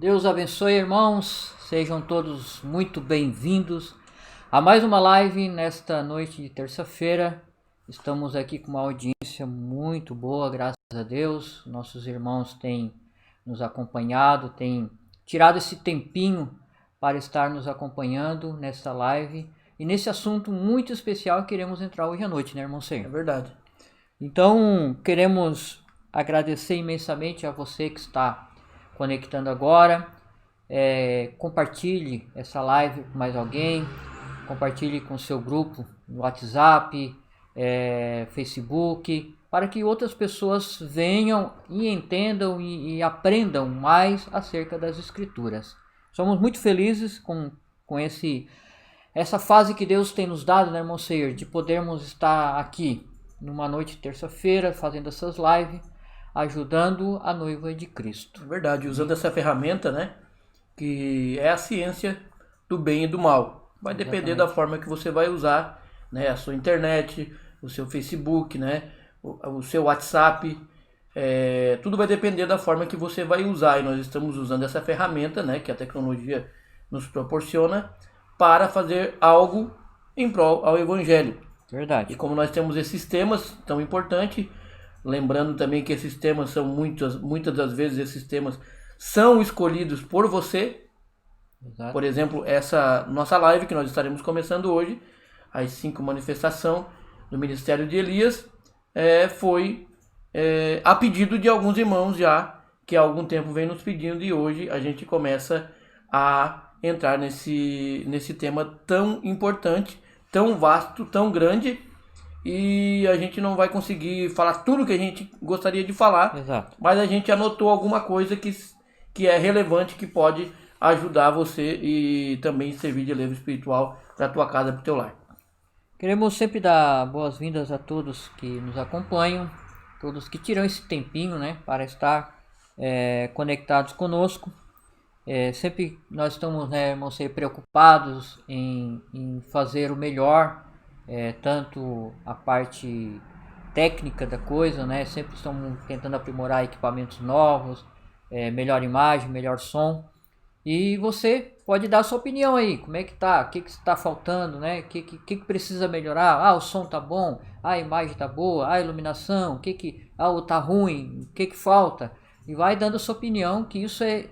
Deus abençoe, irmãos. Sejam todos muito bem-vindos a mais uma live nesta noite de terça-feira. Estamos aqui com uma audiência muito boa, graças a Deus. Nossos irmãos têm nos acompanhado, têm tirado esse tempinho para estar nos acompanhando nesta live. E nesse assunto muito especial queremos entrar hoje à noite, né, irmão Senhor? É verdade. Então, queremos agradecer imensamente a você que está conectando agora. Compartilhe essa live com mais alguém, compartilhe com seu grupo no WhatsApp, Facebook, para que outras pessoas venham e entendam e aprendam mais acerca das Escrituras. Somos muito felizes com essa fase que Deus tem nos dado, né, irmão Seir, de podermos estar aqui numa noite de terça-feira fazendo essas lives, ajudando a noiva de Cristo. É verdade, usando essa ferramenta, né, que é a ciência do bem e do mal. Vai depender da forma que você vai usar, né, a sua internet, o seu Facebook, né, o seu WhatsApp, tudo vai depender da forma que você vai usar. E nós estamos usando essa ferramenta, né, que a tecnologia nos proporciona para fazer algo em prol ao Evangelho. Verdade. E como nós temos esses temas tão importantes, lembrando também que esses temas são muitas das vezes esses temas são escolhidos por você. Exato. Por exemplo, essa nossa live que nós estaremos começando hoje, as 5 manifestações do ministério de Elias, foi a pedido de alguns irmãos já, que há algum tempo vem nos pedindo, e hoje a gente começa a entrar nesse tema tão importante, tão vasto, tão grande, e a gente não vai conseguir falar tudo que a gente gostaria de falar. Exato. Mas a gente anotou alguma coisa que é relevante, que pode ajudar você e também servir de relevo espiritual para a tua casa, para o teu lar. Queremos sempre dar boas-vindas a todos que nos acompanham, todos que tiram esse tempinho, né, para estar conectados conosco. Sempre nós estamos, né, irmãos, preocupados em fazer o melhor, tanto a parte técnica da coisa, né, sempre estamos tentando aprimorar equipamentos novos, melhor imagem, melhor som. E você pode dar a sua opinião aí, como é que tá, o que está faltando, né? O que precisa melhorar? O som tá bom, a imagem tá boa, a iluminação, tá ruim, o que falta? E vai dando a sua opinião, que isso é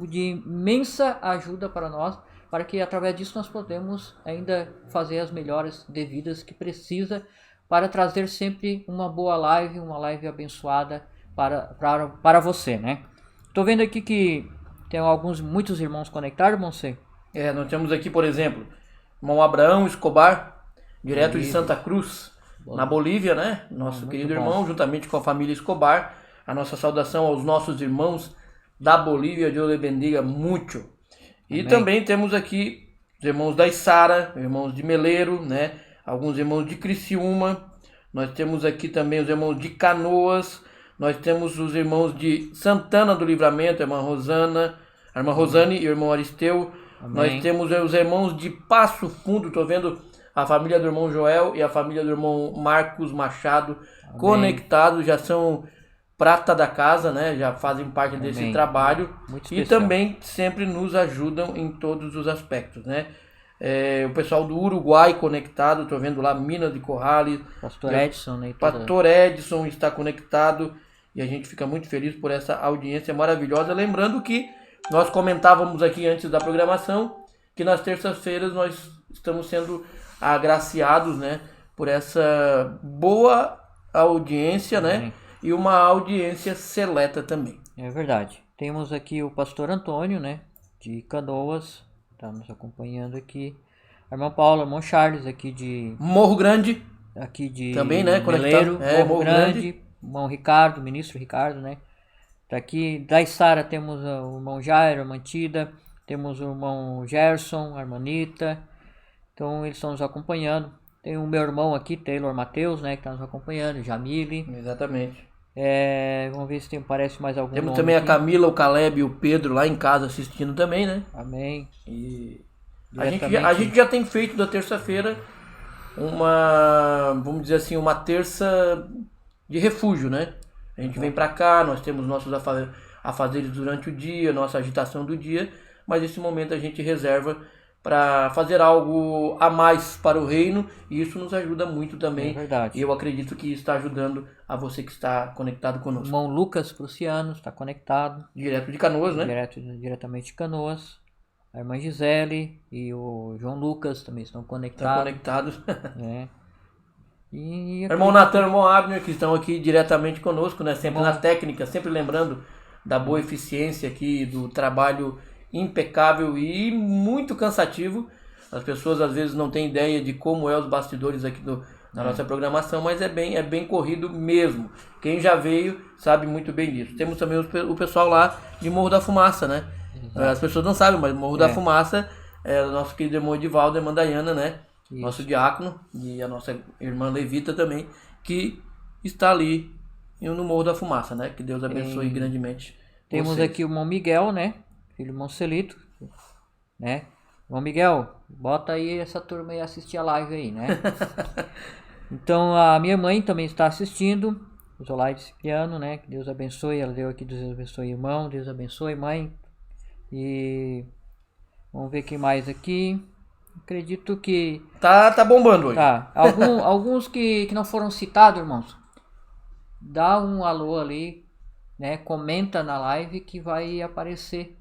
de imensa ajuda para nós, para que através disso nós podemos ainda fazer as melhoras devidas que precisa, para trazer sempre uma boa live, uma live abençoada para você, né? Tô vendo aqui que tem muitos irmãos conectados, irmão Sei? Nós temos aqui, por exemplo, irmão Abraão Escobar, direto de Santa Cruz, na Bolívia, né? Nosso querido irmão, juntamente com a família Escobar. A nossa saudação aos nossos irmãos da Bolívia, Deus les bendiga muito. E também temos aqui os irmãos da Içara, irmãos de Meleiro, né? Alguns irmãos de Criciúma. Nós temos aqui também os irmãos de Canoas. Nós temos os irmãos de Santana do Livramento, a irmã Rosane e o irmão Aristeu. Amém. Nós temos os irmãos de Passo Fundo, estou vendo a família do irmão Joel e a família do irmão Marcos Machado. Amém. Conectados, já são prata da casa, né? Já fazem parte Amém. Desse trabalho. Muito e também sempre nos ajudam em todos os aspectos, né? O pessoal do Uruguai conectado, estou vendo lá Minas de Corrales. Pastor Edson, né? Pastor Edson está conectado. E a gente fica muito feliz por essa audiência maravilhosa. Lembrando que nós comentávamos aqui antes da programação que nas terças-feiras nós estamos sendo agraciados, né, por essa boa audiência, né, e uma audiência seleta também. É verdade. Temos aqui o pastor Antônio, né, de Canoas, está nos acompanhando aqui. A irmã Paula, irmão Charles, aqui de Morro Grande. Aqui de também, né, Meleiro, Morro Grande. Irmão Ricardo, ministro Ricardo, né? Tá aqui. Da Içara temos o irmão Jairo, a irmã Tida. Temos o irmão Gerson, a irmã Anitta. Então eles estão nos acompanhando. Tem o meu irmão aqui, Taylor Mateus, né? Que está nos acompanhando. Jamile. Exatamente. Vamos ver se parece mais algum. Temos também aqui a Camila, o Caleb e o Pedro lá em casa assistindo também, né? Amém. E a gente já tem feito da terça-feira vamos dizer assim, uma terça de refúgio, né? A gente vem pra cá, nós temos nossos afazeres durante o dia, nossa agitação do dia, mas esse momento a gente reserva para fazer algo a mais para o reino, e isso nos ajuda muito também. É verdade. E eu acredito que está ajudando a você que está conectado conosco. O irmão Lucas Prussiano está conectado. Direto de Canoas, né? Diretamente de Canoas. A irmã Gisele e o João Lucas também estão conectados. Estão conectados. E irmão Natan e irmão Abner, que estão aqui diretamente conosco, né? Sempre na técnica, sempre lembrando da boa eficiência aqui, do trabalho impecável e muito cansativo. As pessoas às vezes não têm ideia de como é os bastidores aqui da nossa programação, mas é bem corrido mesmo. Quem já veio sabe muito bem disso. Temos também o pessoal lá de Morro da Fumaça, né? As pessoas não sabem, mas Morro da Fumaça é o nosso querido irmão Edivaldo, irmã Dayana, né? Isso. Nosso diácono, e a nossa irmã Levita também, que está ali no Morro da Fumaça, né? Que Deus abençoe grandemente. Temos aqui o irmão Miguel, né? Filho do irmão Celito, né? Irmão Miguel, bota aí essa turma aí assistir a live aí, né? Então a minha mãe também está assistindo, Zolaide Cipriano, né? Que Deus abençoe, ela deu aqui, Deus abençoe irmão, Deus abençoe mãe. E vamos ver quem mais aqui. Acredito que tá bombando hoje. Tá. Alguns que não foram citados, irmãos, dá um alô ali, né? Comenta na live que vai aparecer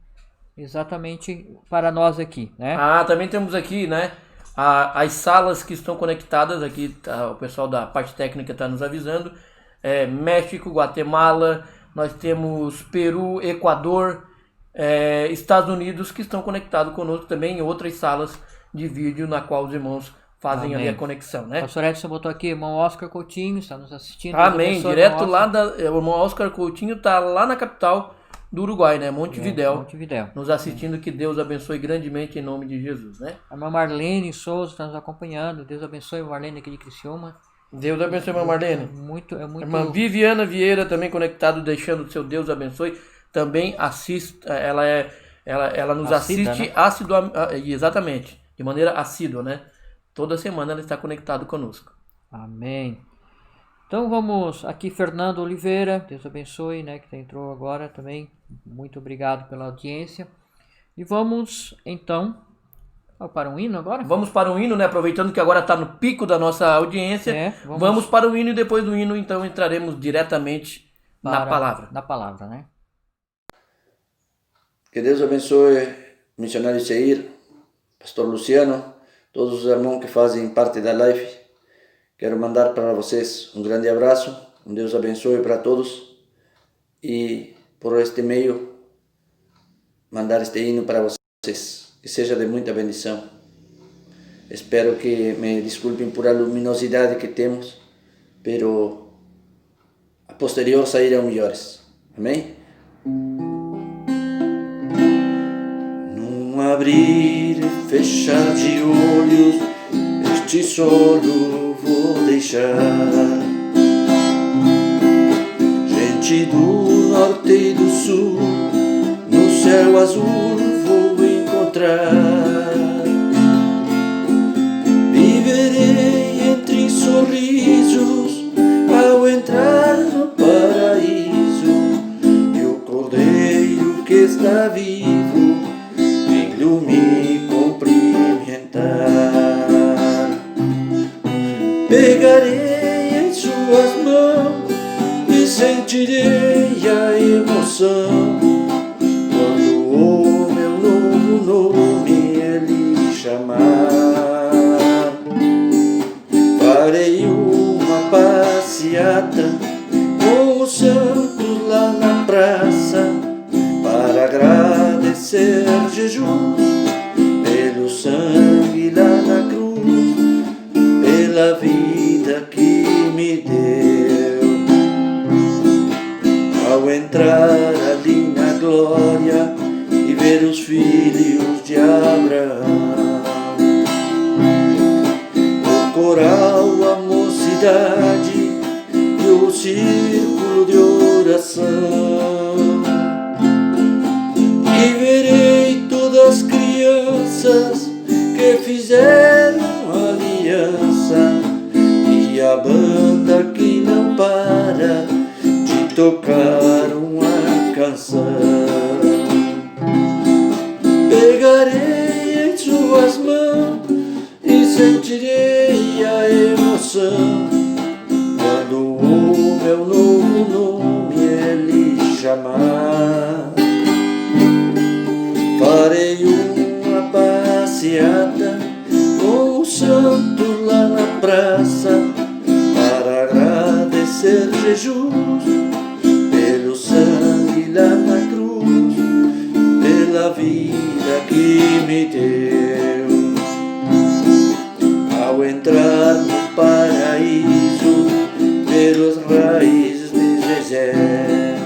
exatamente para nós aqui, né? Também temos aqui, né? As salas que estão conectadas aqui, o pessoal da parte técnica está nos avisando. México, Guatemala, nós temos Peru, Equador, Estados Unidos, que estão conectados conosco também em outras salas de vídeo na qual os irmãos fazem ali a conexão, né? O pastor Edson botou aqui, irmão Oscar Coutinho, está nos assistindo. Amém, direto lá o irmão Oscar Coutinho está lá na capital do Uruguai, né? Montevidéu. Nos assistindo, que Deus abençoe grandemente em nome de Jesus, né? A irmã Marlene Souza está nos acompanhando. Deus abençoe a Marlene aqui de Criciúma. Deus abençoe a irmã Marlene. É muito... Irmã Viviana Vieira também conectado, deixando o seu Deus abençoe. Também assiste, ela nos assiste, né? Exatamente, de maneira assídua, né? Toda semana ela está conectado conosco. Amém. Então vamos aqui, Fernando Oliveira, Deus abençoe, né, que entrou agora também. Muito obrigado pela audiência. E vamos então para um hino agora? Vamos para um hino, né? Aproveitando que agora está no pico da nossa audiência. Vamos para o hino, e depois do hino então entraremos diretamente na palavra. Na palavra, né? Que Deus abençoe missionário Seir, pastor Luciano, todos os irmãos que fazem parte da live. Quero mandar para vocês um grande abraço, um Deus abençoe para todos, e por este meio mandar este hino para vocês, que seja de muita bendição. Espero que me desculpem por a luminosidade que temos, pero a posterior sairão melhores. Amém? Num abrir e fechar de olhos, este solo vou deixar. Gente do norte e do sul, no céu azul vou encontrar. Viverei entre sorrisos ao entrar no paraíso, e o cordeiro que está vivo vindo me cumprimentar. Pegarei em suas mãos e sentirei a emoção quando o meu novo nome ele chamar. Farei uma passeata com os santos lá na praça para agradecer Jesus pelo sangue lá na cruz, pela vida que me deu. Ao entrar ali na glória e ver os filhos de Abraão, o coral, a mocidade e o círculo de oração, e verei todas as crianças que fizeram aliança, e a banda que não para de tocar uma canção. canção. Pegarei em suas mãos e sentirei a emoção quando o meu novo nome ele chamar. Farei uma passeata com o santo lá na praça para agradecer Jesus pelo sangue lá na cruz, pela vida que me deu. Ao entrar no paraíso pelas raízes de Zezé,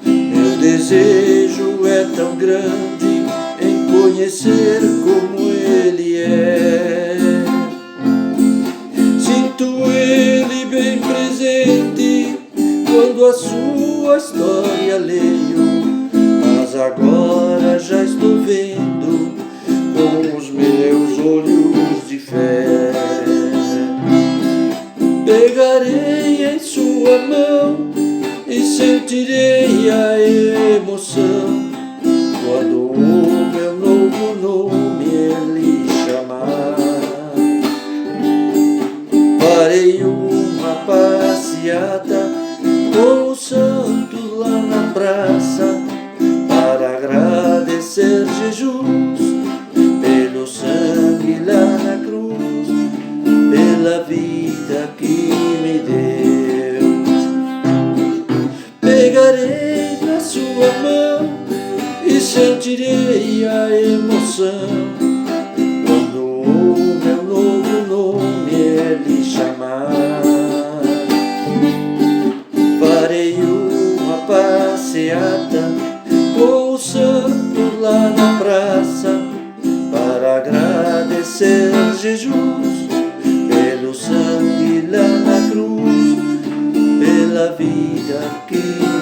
meu desejo é tão grande em conhecer como Ele é. Sinto Ele bem presente quando a sua história leio, mas agora já estou vendo com os meus olhos de fé. Pegarei em sua mão e sentirei a emoção quando o meu novo nome ele chamar. Farei uma passeata com o santo lá na praça para agradecer Jesus pelo sangue lá na cruz, pela vida que me deu. Pegarei na sua mão e sentirei a emoção quando o meu novo nome ele chamar. Farei uma passeata com o santo lá na praça para agradecer Jesus pelo sangue lá na cruz, pela vida que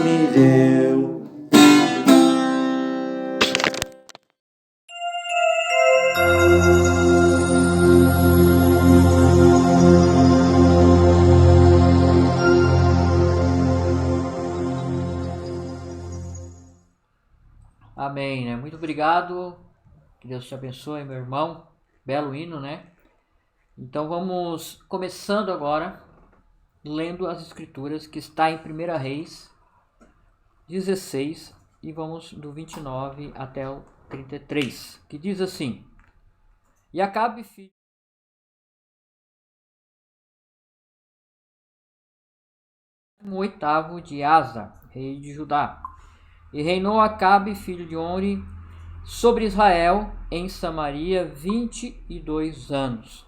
me deu. Amém, né? Muito obrigado. Que Deus te abençoe, meu irmão. Belo hino, né? Então vamos começando agora lendo as escrituras que está em 1 Reis 16 e vamos do 29 até o 33, que diz assim: E Acabe filho no 8º de Asa, rei de Judá, e reinou Acabe filho de Onri sobre Israel em Samaria 22 anos.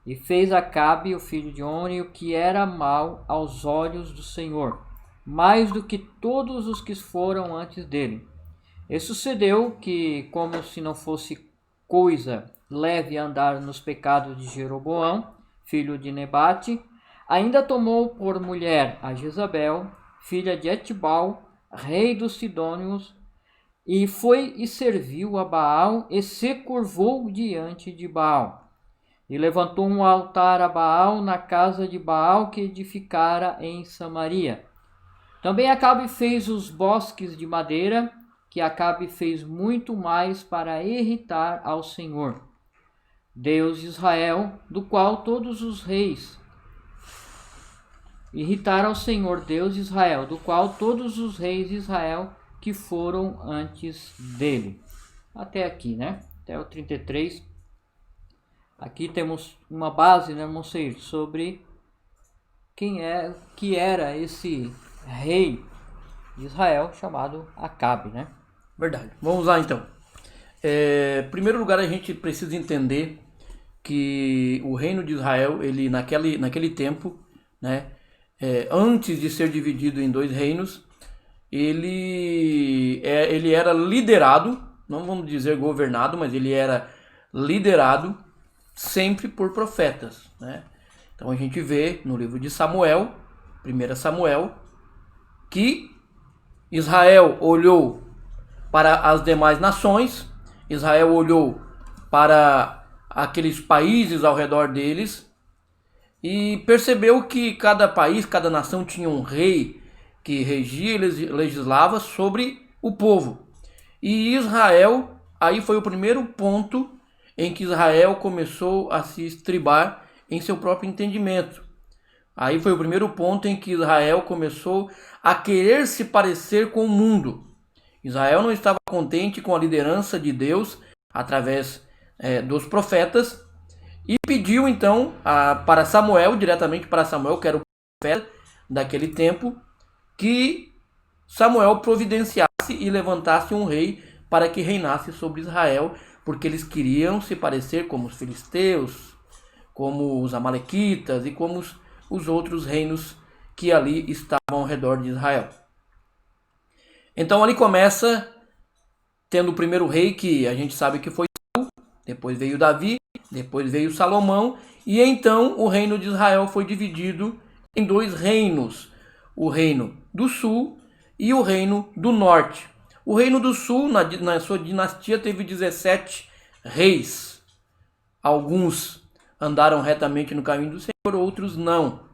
E fez Acabe, o filho de Onri, o que era mal aos olhos do Senhor, mais do que todos os que foram antes dele. E sucedeu que, como se não fosse coisa leve andar nos pecados de Jeroboão, filho de Nebate, ainda tomou por mulher a Jezabel, filha de Etibal, rei dos Sidônios, e foi e serviu a Baal e se curvou diante de Baal. E levantou um altar a Baal na casa de Baal que edificara em Samaria. Também Acabe fez os bosques de madeira, que Acabe fez muito mais para irritar ao Senhor, Deus de Israel, do qual todos os reis irritaram ao Senhor, Deus de Israel, do qual todos os reis de Israel que foram antes dele. Até aqui, né? Até o 33. Aqui temos uma base, né, Monseiro, sobre que era esse rei de Israel chamado Acabe, né? Verdade. Vamos lá então. Em primeiro lugar, a gente precisa entender que o reino de Israel, ele naquele tempo, né, antes de ser dividido em dois reinos, ele era liderado, não vamos dizer governado, mas ele era liderado sempre por profetas, né? Então a gente vê no livro de Samuel, 1 Samuel, que Israel olhou para as demais nações, Israel olhou para aqueles países ao redor deles e percebeu que cada país, cada nação tinha um rei que regia e legislava sobre o povo. E Israel, aí foi o primeiro ponto em que Israel começou a se estribar em seu próprio entendimento. Aí foi o primeiro ponto em que Israel começou a querer se parecer com o mundo. Israel não estava contente com a liderança de Deus através dos profetas e pediu então para Samuel, diretamente para Samuel, que era o profeta daquele tempo, que Samuel providenciasse e levantasse um rei para que reinasse sobre Israel, porque eles queriam se parecer como os filisteus, como os amalequitas e como os outros reinos que ali estavam ao redor de Israel. Então ali começa tendo o primeiro rei, que a gente sabe que foi Saul, depois veio Davi, depois veio Salomão, e então o reino de Israel foi dividido em dois reinos, o reino do sul e o reino do norte. O reino do sul, na sua dinastia, teve 17 reis. Alguns andaram retamente no caminho do Senhor, outros não.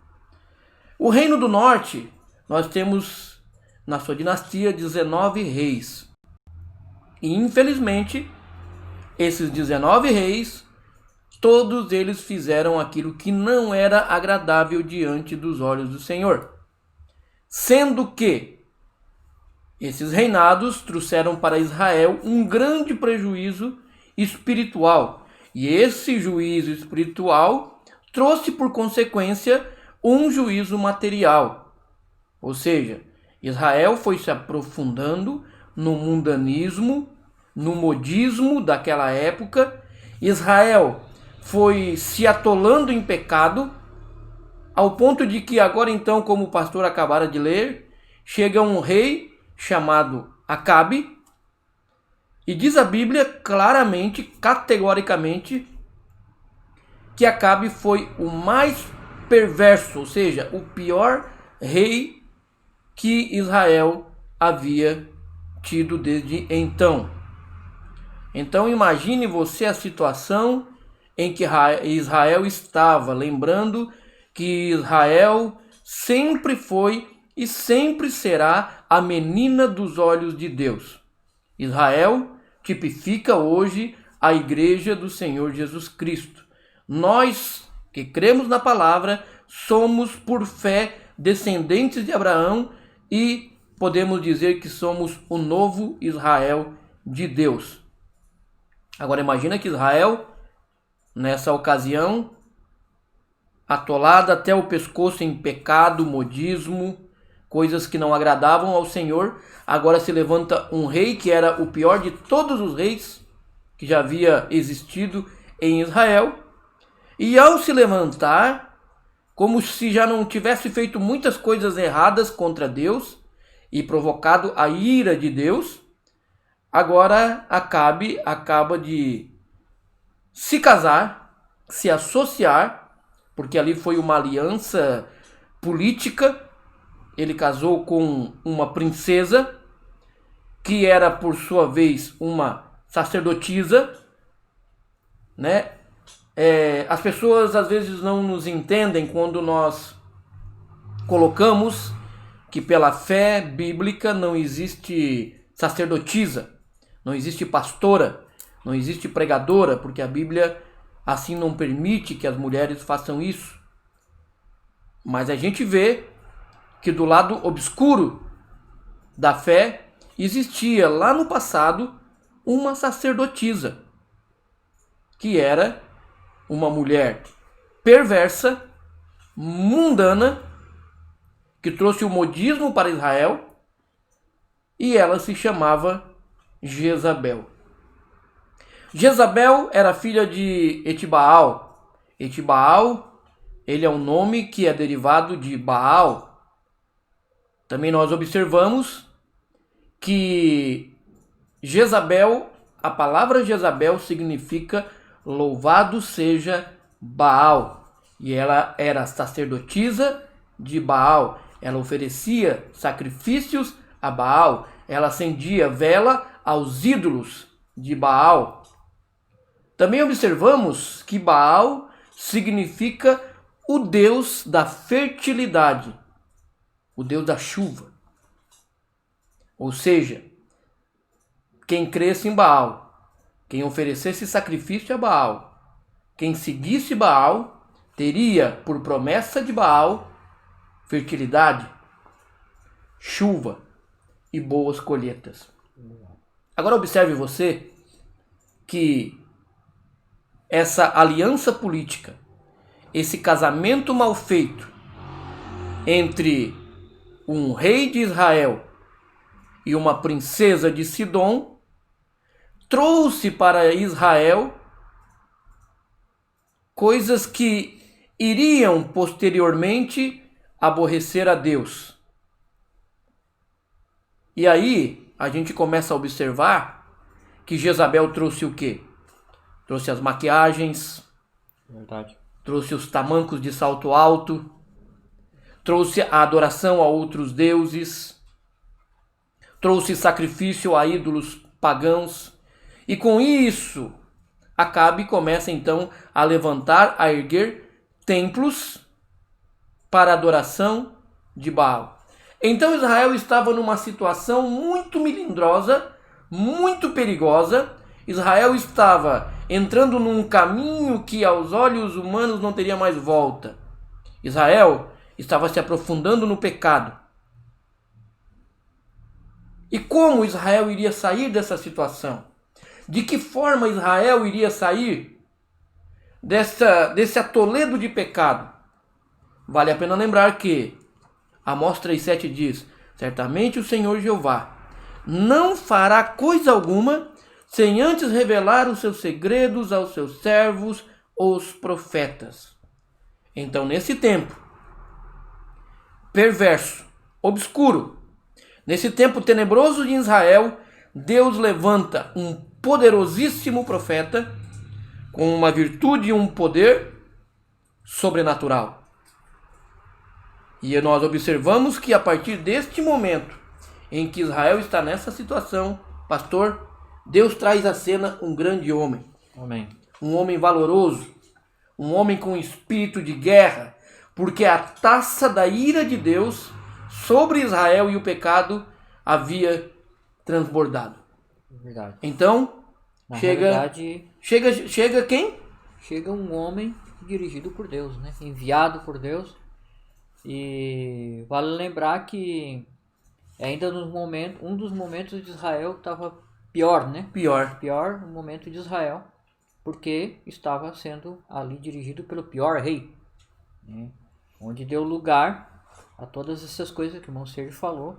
O reino do norte, nós temos na sua dinastia 19 reis. E infelizmente, esses 19 reis, todos eles fizeram aquilo que não era agradável diante dos olhos do Senhor. Sendo que esses reinados trouxeram para Israel um grande prejuízo espiritual. E esse juízo espiritual trouxe por consequência um juízo material. Ou seja, Israel foi se aprofundando no mundanismo, no modismo daquela época. Israel foi se atolando em pecado, ao ponto de que agora então, como o pastor acabara de ler, chega um rei chamado Acabe, e diz a Bíblia claramente, categoricamente, que Acabe foi o mais perverso, ou seja, o pior rei que Israel havia tido desde então. Então imagine você a situação em que Israel estava, lembrando que Israel sempre foi e sempre será a menina dos olhos de Deus. Israel tipifica hoje a igreja do Senhor Jesus Cristo. Nós que cremos na palavra somos por fé descendentes de Abraão e podemos dizer que somos o novo Israel de Deus. Agora imagina que Israel, nessa ocasião, atolada até o pescoço em pecado, modismo, coisas que não agradavam ao Senhor, agora se levanta um rei que era o pior de todos os reis que já havia existido em Israel, e ao se levantar, como se já não tivesse feito muitas coisas erradas contra Deus e provocado a ira de Deus, agora Acabe acaba de se casar, se associar, porque ali foi uma aliança política. Ele casou com uma princesa, que era por sua vez uma sacerdotisa, né? As pessoas às vezes não nos entendem quando nós colocamos que pela fé bíblica não existe sacerdotisa, não existe pastora, não existe pregadora, porque a Bíblia assim não permite que as mulheres façam isso. Mas a gente vê que do lado obscuro da fé existia lá no passado uma sacerdotisa, que era uma mulher perversa, mundana, que trouxe o modismo para Israel, e ela se chamava Jezabel. Jezabel era filha de Etibaal. Etibaal, ele é um nome que é derivado de Baal. Também nós observamos que Jezabel, a palavra Jezabel significa louvado seja Baal. E ela era sacerdotisa de Baal. Ela oferecia sacrifícios a Baal. Ela acendia vela aos ídolos de Baal. Também observamos que Baal significa o Deus da fertilidade, o Deus da chuva. Ou seja, quem cresce em Baal, quem oferecesse sacrifício a Baal, quem seguisse Baal, teria por promessa de Baal fertilidade, chuva e boas colheitas. Agora observe você que essa aliança política, esse casamento mal feito entre um rei de Israel e uma princesa de Sidom trouxe para Israel coisas que iriam posteriormente aborrecer a Deus. E aí a gente começa a observar que Jezabel trouxe o quê? Trouxe as maquiagens, Verdade. trouxe os tamancos de salto alto, trouxe a adoração a outros deuses, trouxe sacrifício a ídolos pagãos, e com isso Acabe começa então a levantar, a erguer templos para adoração de Baal. Então Israel estava numa situação muito melindrosa, muito perigosa. Israel estava entrando num caminho que aos olhos humanos não teria mais volta. Israel estava se aprofundando no pecado. E como Israel iria sair dessa situação? De que forma Israel iria sair desse atoledo de pecado? Vale a pena lembrar que Amós 3,7 diz: certamente o Senhor Jeová não fará coisa alguma sem antes revelar os seus segredos aos seus servos, os profetas. Então, nesse tempo perverso, obscuro, nesse tempo tenebroso de Israel, Deus levanta um poderosíssimo profeta com uma virtude e um poder sobrenatural. E nós observamos que a partir deste momento em que Israel está nessa situação, pastor, Deus traz à cena um grande homem. Amém. Um homem valoroso, um homem com espírito de guerra, porque a taça da ira de Deus sobre Israel e o pecado havia transbordado. Verdade. Então, chega quem? Chega um homem dirigido por Deus, né? Enviado por Deus. E vale lembrar que ainda um dos momentos de Israel estava pior, né? Pior o momento de Israel, porque estava sendo ali dirigido pelo pior rei, né? Onde deu lugar a todas essas coisas que o irmão Sérgio falou.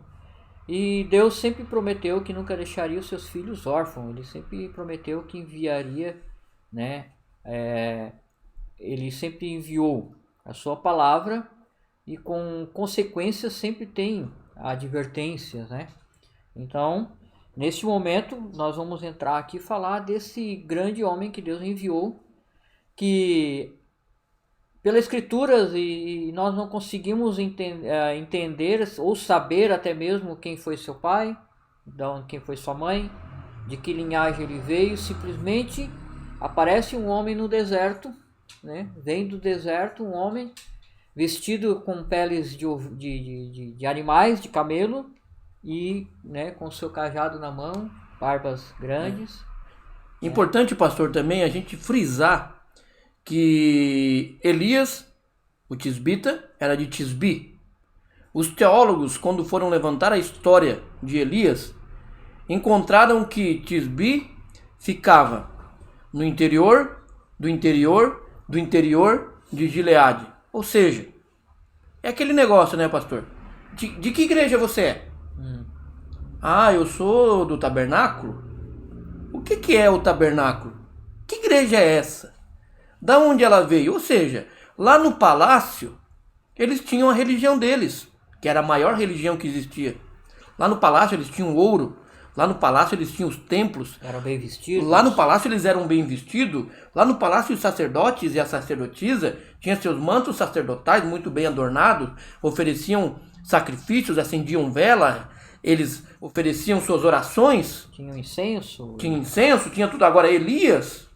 E Deus sempre prometeu que nunca deixaria os seus filhos órfãos. Ele sempre prometeu que enviaria, né? Ele sempre enviou a sua palavra, e com consequências sempre tem advertências, né? Então, neste momento, nós vamos entrar aqui e falar desse grande homem que Deus enviou, que pelas escrituras e nós não conseguimos entender ou saber até mesmo quem foi seu pai, quem foi sua mãe, de que linhagem ele veio. Simplesmente aparece um homem no deserto, né? Vem do deserto um homem vestido com peles de animais, de camelo, e, né, com seu cajado na mão, barbas grandes. Importante, pastor, também a gente frisar que Elias, o tisbita, era de Tisbi. Os teólogos, quando foram levantar a história de Elias, encontraram que Tisbi ficava no interior de Gileade. Ou seja, é aquele negócio, né, pastor? De que igreja você é? Ah, eu sou do tabernáculo. O que é o tabernáculo? Que igreja é essa? Da onde ela veio? Ou seja, lá no palácio, eles tinham a religião deles, que era a maior religião que existia. Lá no palácio eles tinham ouro. Lá no palácio eles tinham os templos. Eram bem vestidos. Lá no palácio eles eram bem vestidos. Lá no palácio os sacerdotes e a sacerdotisa tinham seus mantos sacerdotais muito bem adornados. Ofereciam sacrifícios, acendiam vela. Eles ofereciam suas orações. Tinha incenso. Tinha tudo. Agora Elias,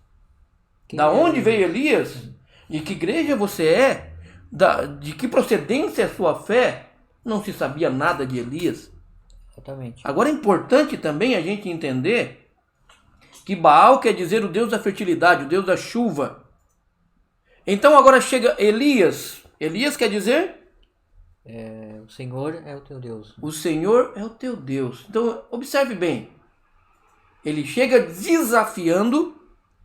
da onde veio Elias? De que igreja você é? De que procedência é a sua fé? Não se sabia nada de Elias. Exatamente. Agora é importante também a gente entender que Baal quer dizer o Deus da fertilidade, o Deus da chuva. Então agora chega Elias. Elias quer dizer? O Senhor é o teu Deus. O Senhor é o teu Deus. Então observe bem. Ele chega desafiando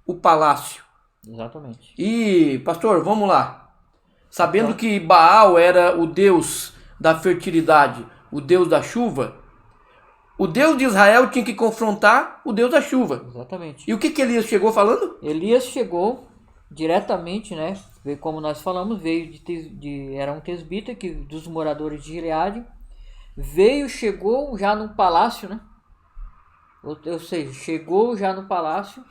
o palácio. Exatamente. E, pastor, vamos lá. Sabendo que Baal era o Deus da fertilidade, o Deus da chuva, o Deus de Israel tinha que confrontar o Deus da chuva. Exatamente. E o que Elias chegou falando? Elias chegou diretamente, né? Como nós falamos, veio era um tesbita dos moradores de Gileade. Chegou já no palácio, né? Ou seja, chegou já no palácio.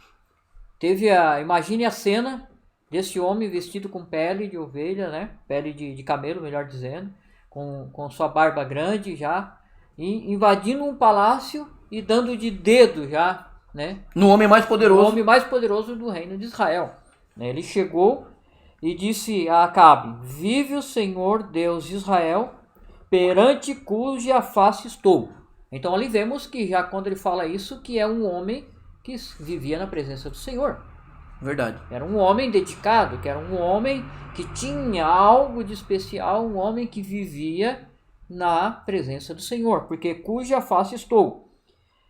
Imagine a cena desse homem vestido com pele de ovelha, né? Pele de camelo, melhor dizendo, com sua barba grande já, e invadindo um palácio e dando de dedo já, né? No homem mais poderoso. O homem mais poderoso do reino de Israel. Ele chegou e disse a Acabe: vive o Senhor Deus de Israel, perante cuja face estou. Então ali vemos que já quando ele fala isso, que é um homem que vivia na presença do Senhor. Verdade. Era um homem dedicado, que era um homem que tinha algo de especial, um homem que vivia na presença do Senhor, porque cuja face estou.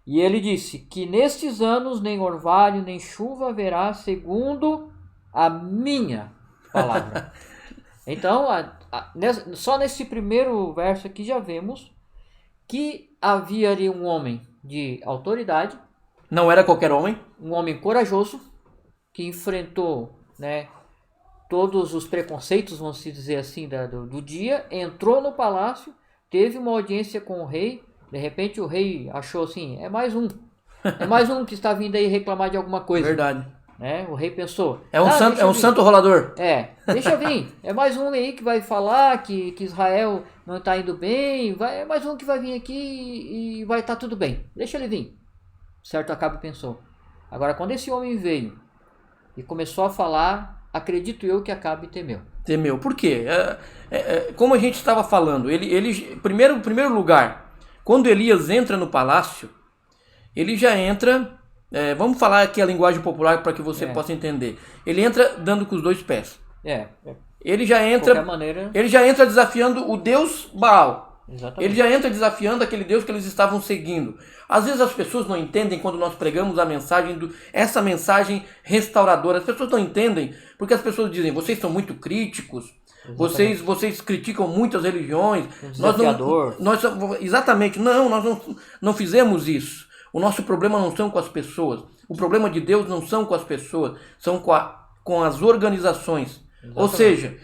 E ele disse que nestes anos nem orvalho nem chuva haverá segundo a minha palavra. Então, só nesse primeiro verso aqui já vemos que havia ali um homem de autoridade. Não era qualquer homem. Um homem corajoso que enfrentou, né, todos os preconceitos, vamos dizer assim, do dia. Entrou no palácio, teve uma audiência com o rei. De repente o rei achou assim, é mais um que está vindo aí reclamar de alguma coisa. Verdade. O rei pensou, é um santo rolador. Deixa vir, é mais um aí que vai falar que Israel não está indo bem, é mais um que vai vir aqui e vai estar tudo bem, deixa ele vir. Certo, Acabe pensou. Agora quando esse homem veio e começou a falar, acredito eu que Acabe temeu. Temeu, por quê? Como a gente estava falando, primeiro lugar, quando Elias entra no palácio, ele já entra... vamos falar aqui a linguagem popular para que você possa entender. Ele entra dando com os dois pés. Ele já entra, de qualquer maneira... ele já entra desafiando o Deus Baal. Exatamente. Ele já entra desafiando aquele Deus que eles estavam seguindo. Às vezes as pessoas não entendem quando nós pregamos a mensagem, essa mensagem restauradora. As pessoas não entendem porque as pessoas dizem, vocês são muito críticos, vocês criticam muitas religiões. Desafiador. Exatamente, nós não fizemos isso. O nosso problema não são com as pessoas. O problema de Deus não são com as pessoas, são com as organizações. Exatamente. Ou seja,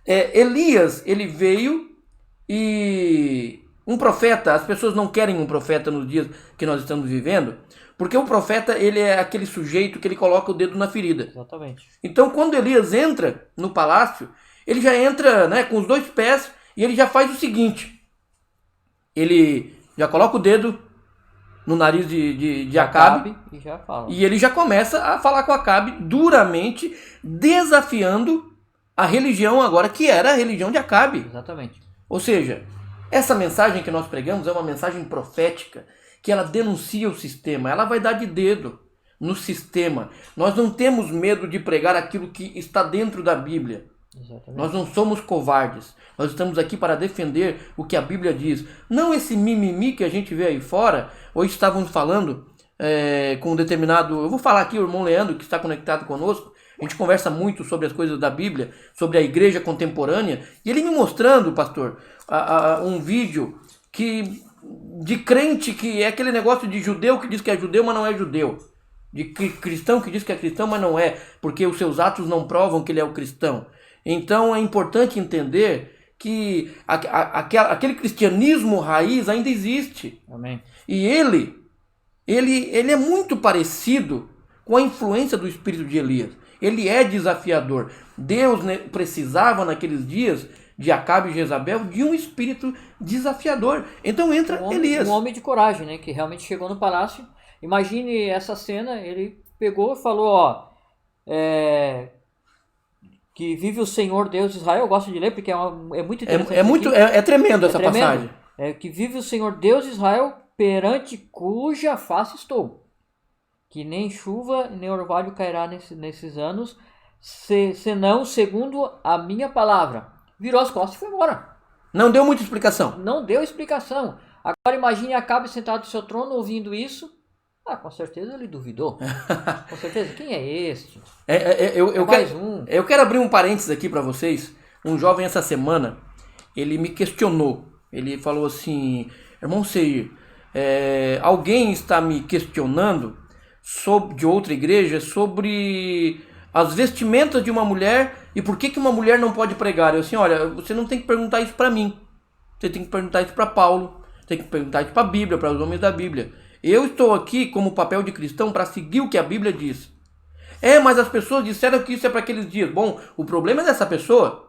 Elias, ele veio e um profeta, as pessoas não querem um profeta nos dias que nós estamos vivendo, porque o profeta, ele é aquele sujeito que ele coloca o dedo na ferida. Exatamente. Então, quando Elias entra no palácio, ele já entra, né, com os dois pés e ele já faz o seguinte. Ele já coloca o dedo no nariz de Acabe e já fala. E ele já começa a falar com Acabe duramente, desafiando a religião agora, que era a religião de Acabe. Exatamente. Ou seja, essa mensagem que nós pregamos é uma mensagem profética, que ela denuncia o sistema, ela vai dar de dedo no sistema. Nós não temos medo de pregar aquilo que está dentro da Bíblia. Exatamente. Nós não somos covardes. Nós estamos aqui para defender o que a Bíblia diz. Não esse mimimi que a gente vê aí fora. Hoje estávamos falando com um determinado... Eu vou falar aqui, o irmão Leandro, que está conectado conosco. A gente conversa muito sobre as coisas da Bíblia, sobre a igreja contemporânea. E ele me mostrando, pastor, um vídeo de crente que é aquele negócio de judeu que diz que é judeu, mas não é judeu. De cristão que diz que é cristão, mas não é. Porque os seus atos não provam que ele é o cristão. Então é importante entender que aquele cristianismo raiz ainda existe. Amém. E ele é muito parecido com a influência do espírito de Elias. Ele é desafiador. Deus precisava naqueles dias de Acabe e Jezabel de um espírito desafiador. Então entra Elias. Um homem de coragem, né? Que realmente chegou no palácio. Imagine essa cena, ele pegou e falou, que vive o Senhor Deus de Israel. Eu gosto de ler porque é muito interessante. É tremendo essa passagem. Que vive o Senhor Deus de Israel, perante cuja face estou, que nem chuva nem orvalho cairá nesses anos, senão segundo a minha palavra. Virou as costas e foi embora. Não deu muita explicação. Não deu explicação. Agora imagine Acabe sentado no seu trono ouvindo isso. Com certeza ele duvidou. Com certeza, quem é este? Eu quero abrir um parênteses aqui para vocês. Um jovem essa semana, ele me questionou. Ele falou assim: irmão Seir, alguém está me questionando de outra igreja sobre as vestimentas de uma mulher e por que uma mulher não pode pregar. Eu assim, olha, você não tem que perguntar isso para mim. Você tem que perguntar isso para Paulo. Tem que perguntar isso para a Bíblia, para os homens da Bíblia. Eu estou aqui como papel de cristão para seguir o que a Bíblia diz. Mas as pessoas disseram que isso é para aqueles dias. Bom, o problema é dessa pessoa.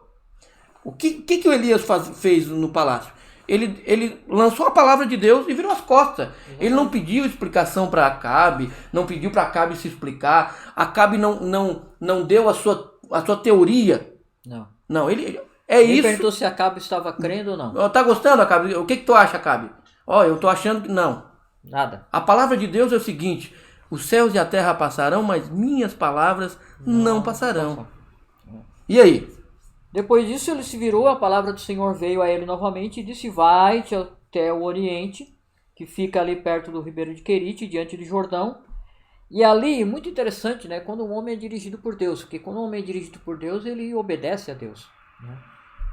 O que o Elias fez no palácio? Ele lançou a palavra de Deus e virou as costas. Ele não pediu explicação para Acabe, não pediu para Acabe se explicar. Acabe não deu a sua teoria. Não, ele isso. Perguntou se Acabe estava crendo ou não. Tá gostando, Acabe? O que tu acha, Acabe? Eu tô achando que não. Nada. A palavra de Deus é o seguinte: os céus e a terra passarão, mas minhas palavras não passarão. E aí? Depois disso ele se virou, a palavra do Senhor veio a ele novamente e disse: vai-te até o Oriente, que fica ali perto do ribeiro de Querite, diante de Jordão. E ali, muito interessante, né, quando um homem é dirigido por Deus, porque quando um homem é dirigido por Deus, ele obedece a Deus, né?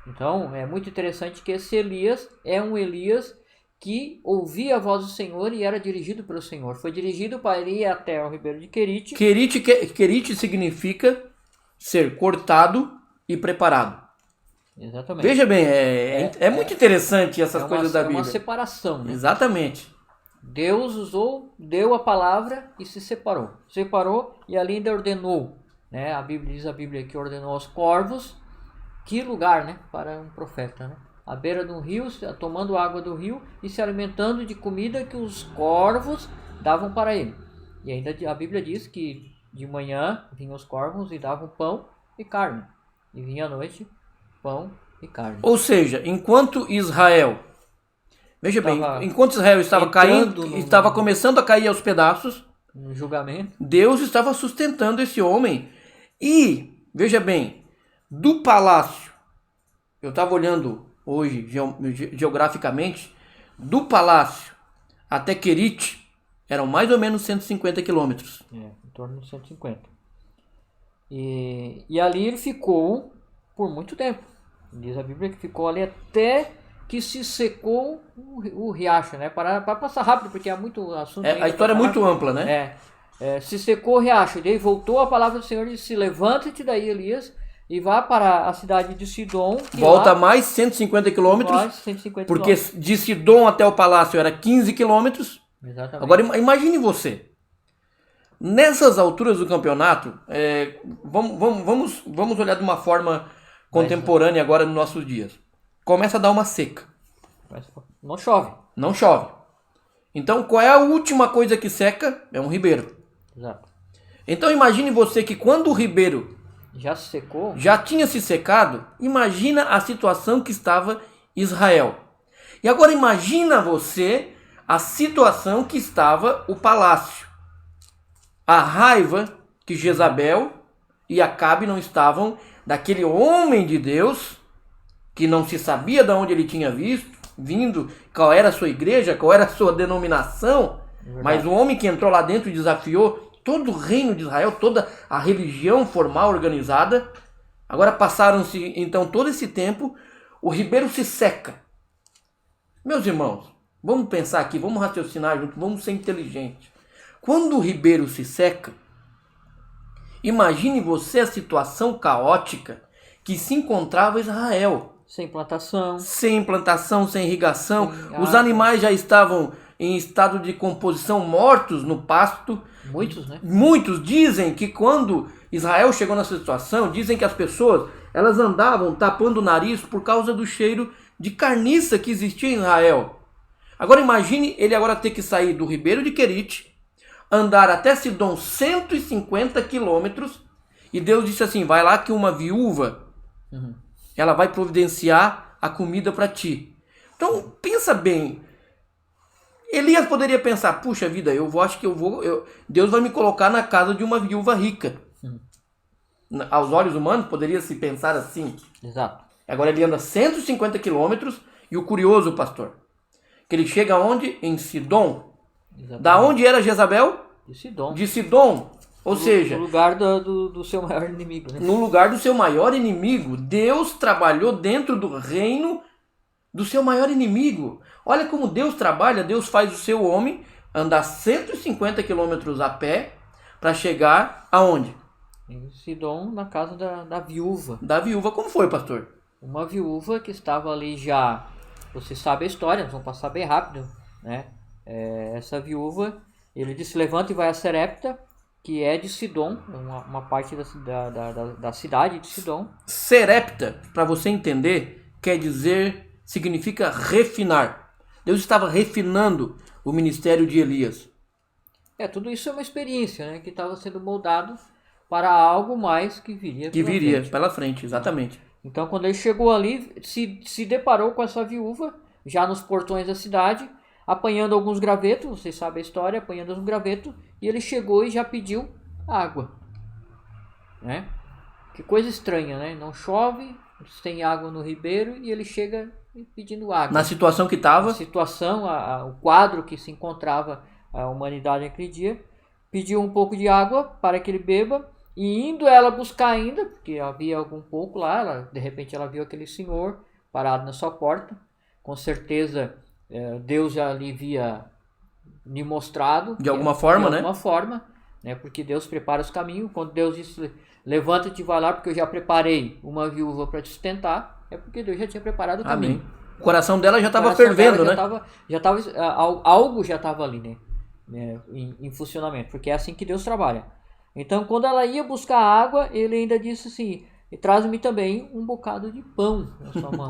Então, é muito interessante que esse Elias é um Elias que ouvia a voz do Senhor e era dirigido pelo Senhor. Foi dirigido para ir até o ribeiro de Querite. Querite significa ser cortado e preparado. Exatamente. Veja bem, é muito interessante essas coisas da Bíblia. É uma separação, né? Exatamente. Deus deu a palavra e se separou. Separou e ali ainda ordenou, né? Diz a Bíblia que ordenou aos corvos. Que lugar, né? Para um profeta, né? À beira de um rio, tomando água do rio e se alimentando de comida que os corvos davam para ele. E ainda a Bíblia diz que de manhã vinham os corvos e davam pão e carne. E vinha à noite pão e carne. Ou seja, enquanto Israel estava caindo, estava começando a cair aos pedaços, no julgamento, Deus estava sustentando esse homem. E, veja bem, do palácio, eu estava olhando hoje geograficamente, do palácio até Querite eram mais ou menos 150 quilômetros. Em torno de 150. E ali ele ficou por muito tempo. Diz a Bíblia que ficou ali até que se secou o riacho, né? Para passar rápido, porque há muito assunto. A história é muito ampla, né? Se secou o riacho. E daí voltou a palavra do Senhor e disse: levanta-te daí, Elias, e vá para a cidade de Sidom. Volta mais 150 quilômetros. Porque de Sidom até o palácio era 15 quilômetros. Exatamente. Agora imagine você. Nessas alturas do campeonato, vamos olhar de uma forma contemporânea agora nos nossos dias. Começa a dar uma seca. Não chove. Não chove. Então, qual é a última coisa que seca? É um ribeiro. Exato. Então, imagine você que quando o ribeiro já se secou, já tinha se secado, imagina a situação que estava Israel. E agora imagina você a situação que estava o palácio. A raiva que Jezabel e Acabe não estavam daquele homem de Deus que não se sabia de onde ele tinha vindo, qual era a sua igreja, qual era a sua denominação, mas o homem que entrou lá dentro e desafiou todo o reino de Israel, toda a religião formal organizada. Agora passaram-se então todo esse tempo, o ribeiro se seca. Meus irmãos, vamos pensar aqui, vamos raciocinar junto, vamos ser inteligentes. Quando o ribeiro se seca, imagine você a situação caótica que se encontrava Israel. Sem plantação, sem irrigação. Os animais já estavam em estado de composição, mortos no pasto. Muitos, né? Muitos dizem que quando Israel chegou nessa situação, dizem que as pessoas elas andavam tapando o nariz por causa do cheiro de carniça que existia em Israel. Agora imagine ele agora ter que sair do ribeiro de Querite, andar até Sidom 150 quilômetros, e Deus disse assim: vai lá que uma viúva, ela vai providenciar a comida para ti. Então pensa bem, Elias poderia pensar, puxa vida, Deus vai me colocar na casa de uma viúva rica. Aos olhos humanos, poderia se pensar assim. Exato. Agora ele anda 150 quilômetros e o curioso, pastor, que ele chega onde? Em Sidom. Exatamente. Da onde era Jezabel? De Sidom. De Sidom. Ou seja... No lugar do seu maior inimigo. Né? No lugar do seu maior inimigo. Deus trabalhou dentro do reino do seu maior inimigo. Olha como Deus trabalha. Deus faz o seu homem andar 150 quilômetros a pé para chegar aonde? Em Sidom, na casa da viúva. Da viúva. Como foi, pastor? Uma viúva que estava ali já... Você sabe a história, nós vamos passar bem rápido, né? Essa viúva, ele disse, levanta e vai a Serepta, que é de Sidom, uma parte da cidade de Sidom. Serepta, para você entender, significa refinar. Deus estava refinando o ministério de Elias. Tudo isso é uma experiência, né? Que estava sendo moldado para algo mais que viria pela frente, exatamente. Então, quando ele chegou ali, se deparou com essa viúva, já nos portões da cidade, apanhando alguns gravetos, vocês sabem a história, apanhando alguns gravetos, e ele chegou e já pediu água. Né? Que coisa estranha, né? Não chove, tem água no ribeiro, e ele chega pedindo água. Na situação que estava? Na situação, o quadro que se encontrava a humanidade naquele dia, pediu um pouco de água para que ele beba, e indo ela buscar ainda, porque havia algum pouco lá, de repente ela viu aquele senhor parado na sua porta. Com certeza Deus já lhe havia lhe mostrado. De alguma forma, né? De alguma forma, né? Porque Deus prepara os caminhos. Quando Deus disse, levanta-te e vai lá, porque eu já preparei uma viúva para te sustentar, é porque Deus já tinha preparado o caminho. Amém. O coração dela já estava fervendo, né? Algo já estava ali, né? Em funcionamento, porque é assim que Deus trabalha. Então, quando ela ia buscar água, ele ainda disse assim, traz-me também um bocado de pão na sua mão.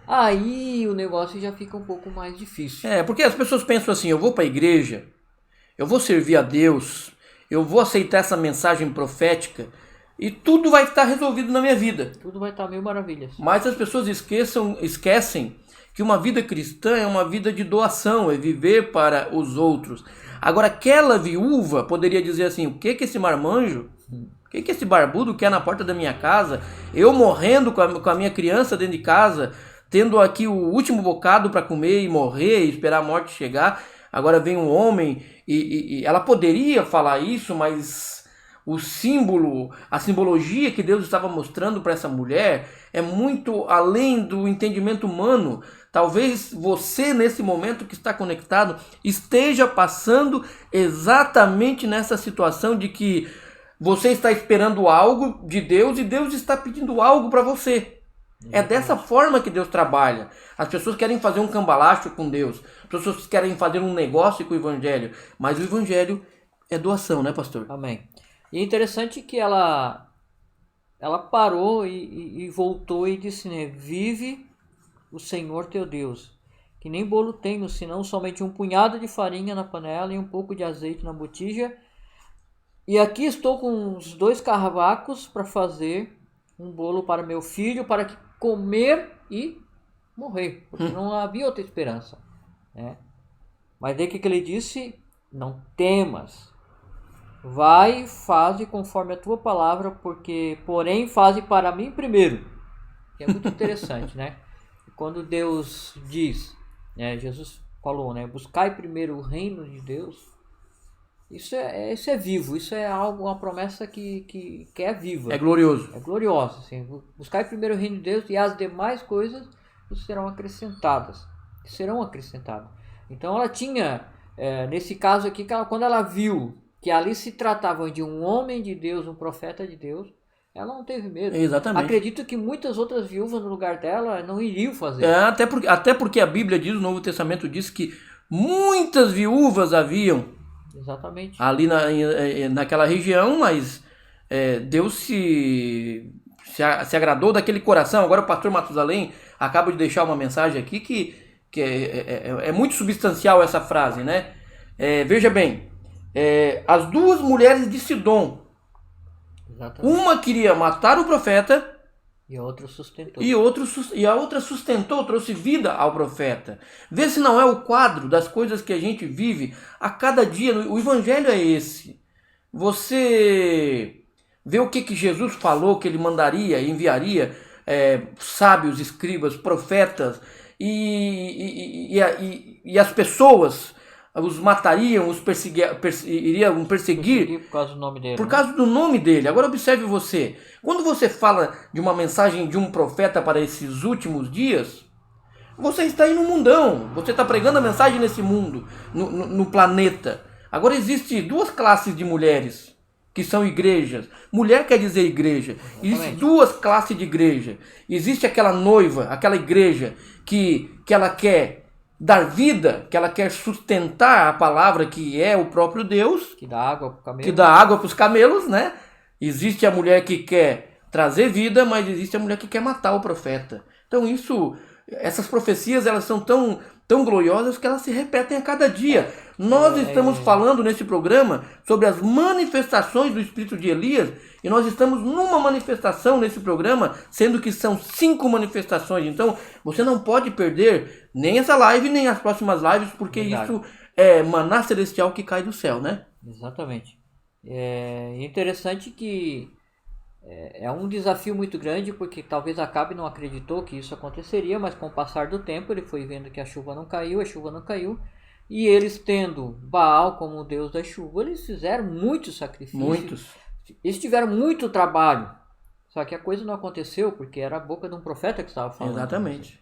Aí o negócio já fica um pouco mais difícil. Porque as pessoas pensam assim, eu vou para a igreja, eu vou servir a Deus, eu vou aceitar essa mensagem profética e tudo vai estar resolvido na minha vida. Tudo vai estar mil maravilhas. Mas as pessoas esquecem que uma vida cristã é uma vida de doação, é viver para os outros. Agora, aquela viúva poderia dizer assim, o que esse marmanjo, o que esse barbudo quer na porta da minha casa? Eu morrendo com a minha criança dentro de casa, tendo aqui o último bocado para comer e morrer e esperar a morte chegar. Agora vem um homem e ela poderia falar isso, mas o símbolo, a simbologia que Deus estava mostrando para essa mulher é muito além do entendimento humano. Talvez você, nesse momento que está conectado, esteja passando exatamente nessa situação de que você está esperando algo de Deus e Deus está pedindo algo para você. É dessa forma que Deus trabalha. As pessoas querem fazer um cambalacho com Deus. As pessoas querem fazer um negócio com o Evangelho. Mas o Evangelho é doação, né, pastor? Amém. E é interessante que ela parou e voltou e disse, né, vive o Senhor teu Deus, que nem bolo tenho, senão somente um punhado de farinha na panela e um pouco de azeite na botija. E aqui estou com os 2 carvacos para fazer um bolo para meu filho, para que comer e morrer, porque não havia outra esperança, né? Mas daí que ele disse, não temas, vai e faze conforme a tua palavra, porém faze para mim primeiro. Que é muito interessante, né? Quando Deus diz, né, Jesus falou, né, buscai primeiro o reino de Deus, isso é vivo, isso é algo, uma promessa que é viva. É glorioso. É glorioso, assim, buscai primeiro o reino de Deus e as demais coisas serão acrescentadas. Então ela tinha, nesse caso aqui, quando ela viu que ali se tratava de um homem de Deus, um profeta de Deus, ela não teve medo. Exatamente. Acredito que muitas outras viúvas no lugar dela não iriam fazer. Até porque a Bíblia diz, o Novo Testamento diz que muitas viúvas haviam. Exatamente. Ali naquela região, mas Deus se agradou daquele coração. Agora o pastor Matusalém acaba de deixar uma mensagem aqui que é muito substancial essa frase, né? Veja bem, as 2 mulheres de Sidom, exatamente. Uma queria matar o profeta E a outra sustentou. E a outra sustentou, trouxe vida ao profeta. Vê se não é o quadro das coisas que a gente vive a cada dia. O evangelho é esse. Você vê o que Jesus falou, que ele mandaria, enviaria sábios, escribas, profetas, e as pessoas os matariam, iriam perseguir por causa do nome dele. Por causa do nome dele. Agora observe você. Quando você fala de uma mensagem de um profeta para esses últimos dias, você está aí no mundão. Você está pregando a mensagem nesse mundo, no planeta. Agora existem duas classes de mulheres que são igrejas. Mulher quer dizer igreja. Existem duas classes de igreja. Existe aquela noiva, aquela igreja que ela quer dar vida, que ela quer sustentar a palavra que é o próprio Deus. Que dá água para os camelos. Que dá água para os camelos, né? Existe a mulher que quer trazer vida, mas existe a mulher que quer matar o profeta. Então essas profecias, elas são tão gloriosas que elas se repetem a cada dia. Nós estamos falando nesse programa sobre as manifestações do espírito de Elias, e nós estamos numa manifestação nesse programa, sendo que são 5 manifestações. Então, você não pode perder nem essa live, nem as próximas lives, porque isso é maná celestial que cai do céu, né? Exatamente. É interessante que é um desafio muito grande, porque talvez Acabe não acreditou que isso aconteceria, mas com o passar do tempo ele foi vendo que a chuva não caiu, e eles tendo Baal como o deus da chuva, eles fizeram muitos sacrifícios. Eles tiveram muito trabalho, só que a coisa não aconteceu, porque era a boca de um profeta que estava falando. Exatamente.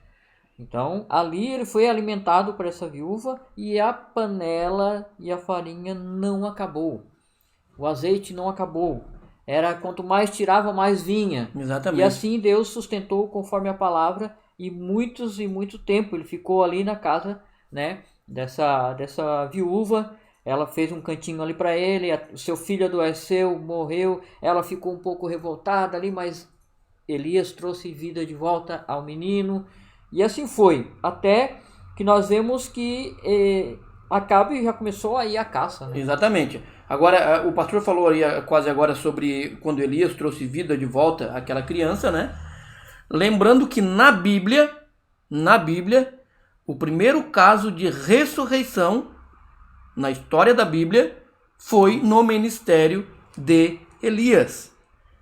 Então, ali ele foi alimentado por essa viúva, e a panela e a farinha não acabou. O azeite não acabou. Era quanto mais tirava, mais vinha. Exatamente. E assim Deus sustentou conforme a palavra, e muito tempo ele ficou ali na casa, né, dessa viúva. Ela fez um cantinho ali para ele, o seu filho adoeceu, morreu, ela ficou um pouco revoltada ali, mas Elias trouxe vida de volta ao menino, e assim foi, até que nós vemos que Acabe já começou a ir à caça, né? Exatamente. Agora, o pastor falou aí quase agora sobre quando Elias trouxe vida de volta àquela criança, né? Lembrando que na Bíblia, o primeiro caso de ressurreição na história da Bíblia foi no ministério de Elias.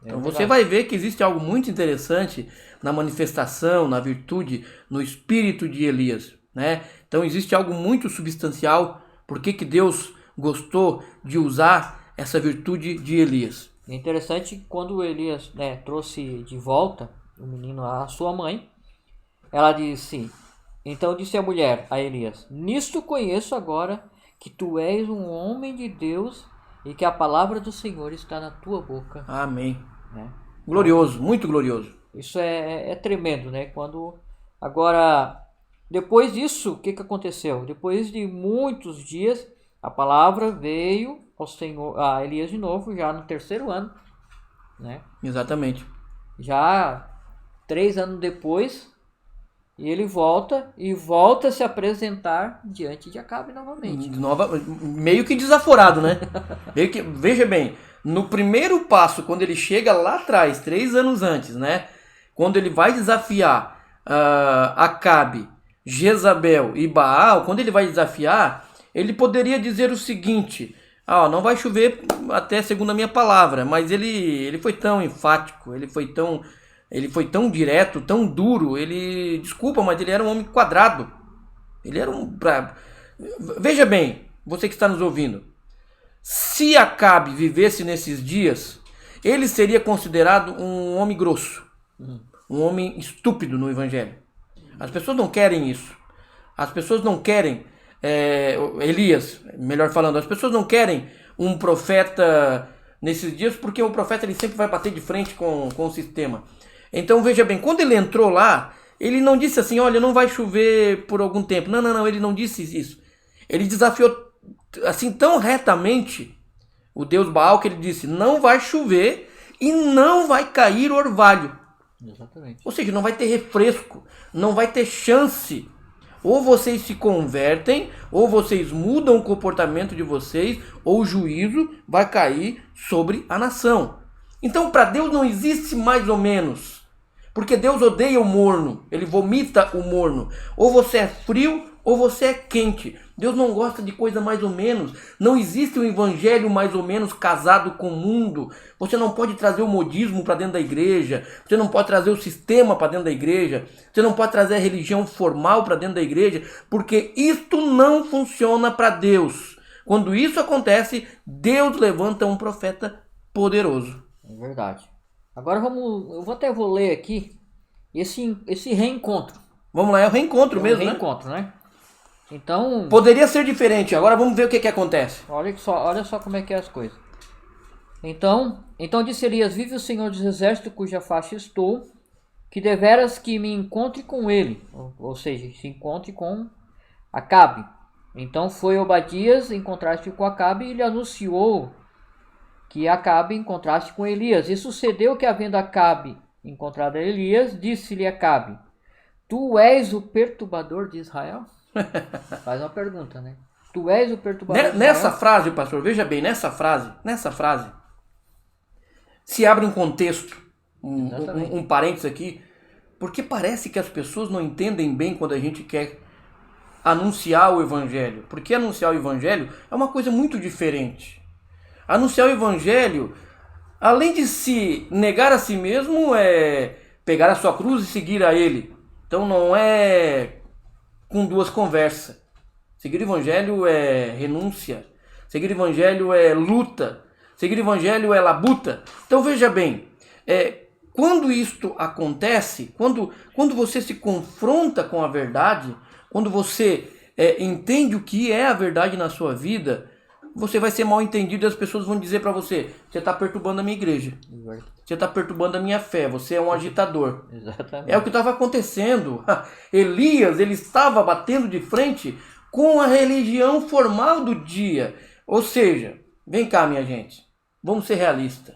Então você vai ver que existe algo muito interessante na manifestação, na virtude, no espírito de Elias, né? Então existe algo muito substancial. Por que Deus gostou de usar essa virtude de Elias? É interessante que quando Elias, né, trouxe de volta o menino à sua mãe, ela disse: então disse a mulher a Elias: nisto conheço agora que tu és um homem de Deus e que a palavra do Senhor está na tua boca. Amém. Né? Glorioso, muito glorioso. Isso é tremendo, né? Agora, depois disso, o que aconteceu? Depois de muitos dias, a palavra veio a Elias de novo, já no 3º ano, né? Exatamente. Já 3 anos depois, e ele volta a se apresentar diante de Acabe novamente. Meio que desaforado, né? Veja bem, no primeiro passo, quando ele chega lá atrás, 3 anos antes, né? Quando ele vai desafiar Acabe, Jezabel e Baal, quando ele vai desafiar, ele poderia dizer o seguinte: não vai chover até segundo a minha palavra, mas ele foi tão enfático, ele foi tão direto, tão duro, desculpa, mas ele era um homem quadrado. Veja bem, você que está nos ouvindo, se Acabe vivesse nesses dias, ele seria considerado um homem grosso, um homem estúpido no evangelho. As pessoas não querem isso. As pessoas não querem Elias, melhor falando, as pessoas não querem um profeta nesses dias, porque o profeta ele sempre vai bater de frente com o sistema. Então veja bem, quando ele entrou lá, ele não disse assim: olha, não vai chover por algum tempo. Não, ele não disse isso. Ele desafiou assim tão retamente o Deus Baal, que ele disse: não vai chover e não vai cair orvalho. Exatamente. Ou seja, não vai ter refresco, não vai ter chance. Ou vocês se convertem, ou vocês mudam o comportamento de vocês, ou o juízo vai cair sobre a nação. Então, para Deus não existe mais ou menos. Porque Deus odeia o morno, ele vomita o morno. Ou você é frio ou você é quente. Deus não gosta de coisa mais ou menos. Não existe um evangelho mais ou menos casado com o mundo. Você não pode trazer o modismo para dentro da igreja. Você não pode trazer o sistema para dentro da igreja. Você não pode trazer a religião formal para dentro da igreja. Porque isto não funciona para Deus. Quando isso acontece, Deus levanta um profeta poderoso. É verdade. Agora eu vou ler aqui esse reencontro. Vamos lá, é o reencontro mesmo, né? Reencontro, né? Então, poderia ser diferente. Agora vamos ver o que acontece. Olha só como é que é as coisas. Então disse Elias: vive o Senhor dos Exércitos, cuja faixa estou, que deveras que me encontre com ele. Ou seja, se encontre com Acabe. Então foi Obadias encontrar-se com Acabe e lhe anunciou que Acabe encontraste com Elias. E sucedeu que, havendo Acabe encontrado a Elias, disse-lhe Acabe: tu és o perturbador de Israel? Faz uma pergunta, né? Tu és o perturbador de Israel? Nessa frase, pastor, veja bem, nessa frase, se abre um contexto, um parênteses aqui, porque parece que as pessoas não entendem bem quando a gente quer anunciar o evangelho. Porque anunciar o evangelho é uma coisa muito diferente. Anunciar o evangelho, além de se negar a si mesmo, é pegar a sua cruz e seguir a ele. Então não é com duas conversas. Seguir o evangelho é renúncia. Seguir o evangelho é luta. Seguir o evangelho é labuta. Então veja bem, quando isto acontece, quando você se confronta com a verdade, quando você entende o que é a verdade na sua vida, você vai ser mal entendido e as pessoas vão dizer para você: você está perturbando a minha igreja. Você está perturbando a minha fé. Você é um agitador. Exatamente. É o que estava acontecendo. Elias, ele estava batendo de frente com a religião formal do dia. Ou seja, vem cá, minha gente. Vamos ser realistas.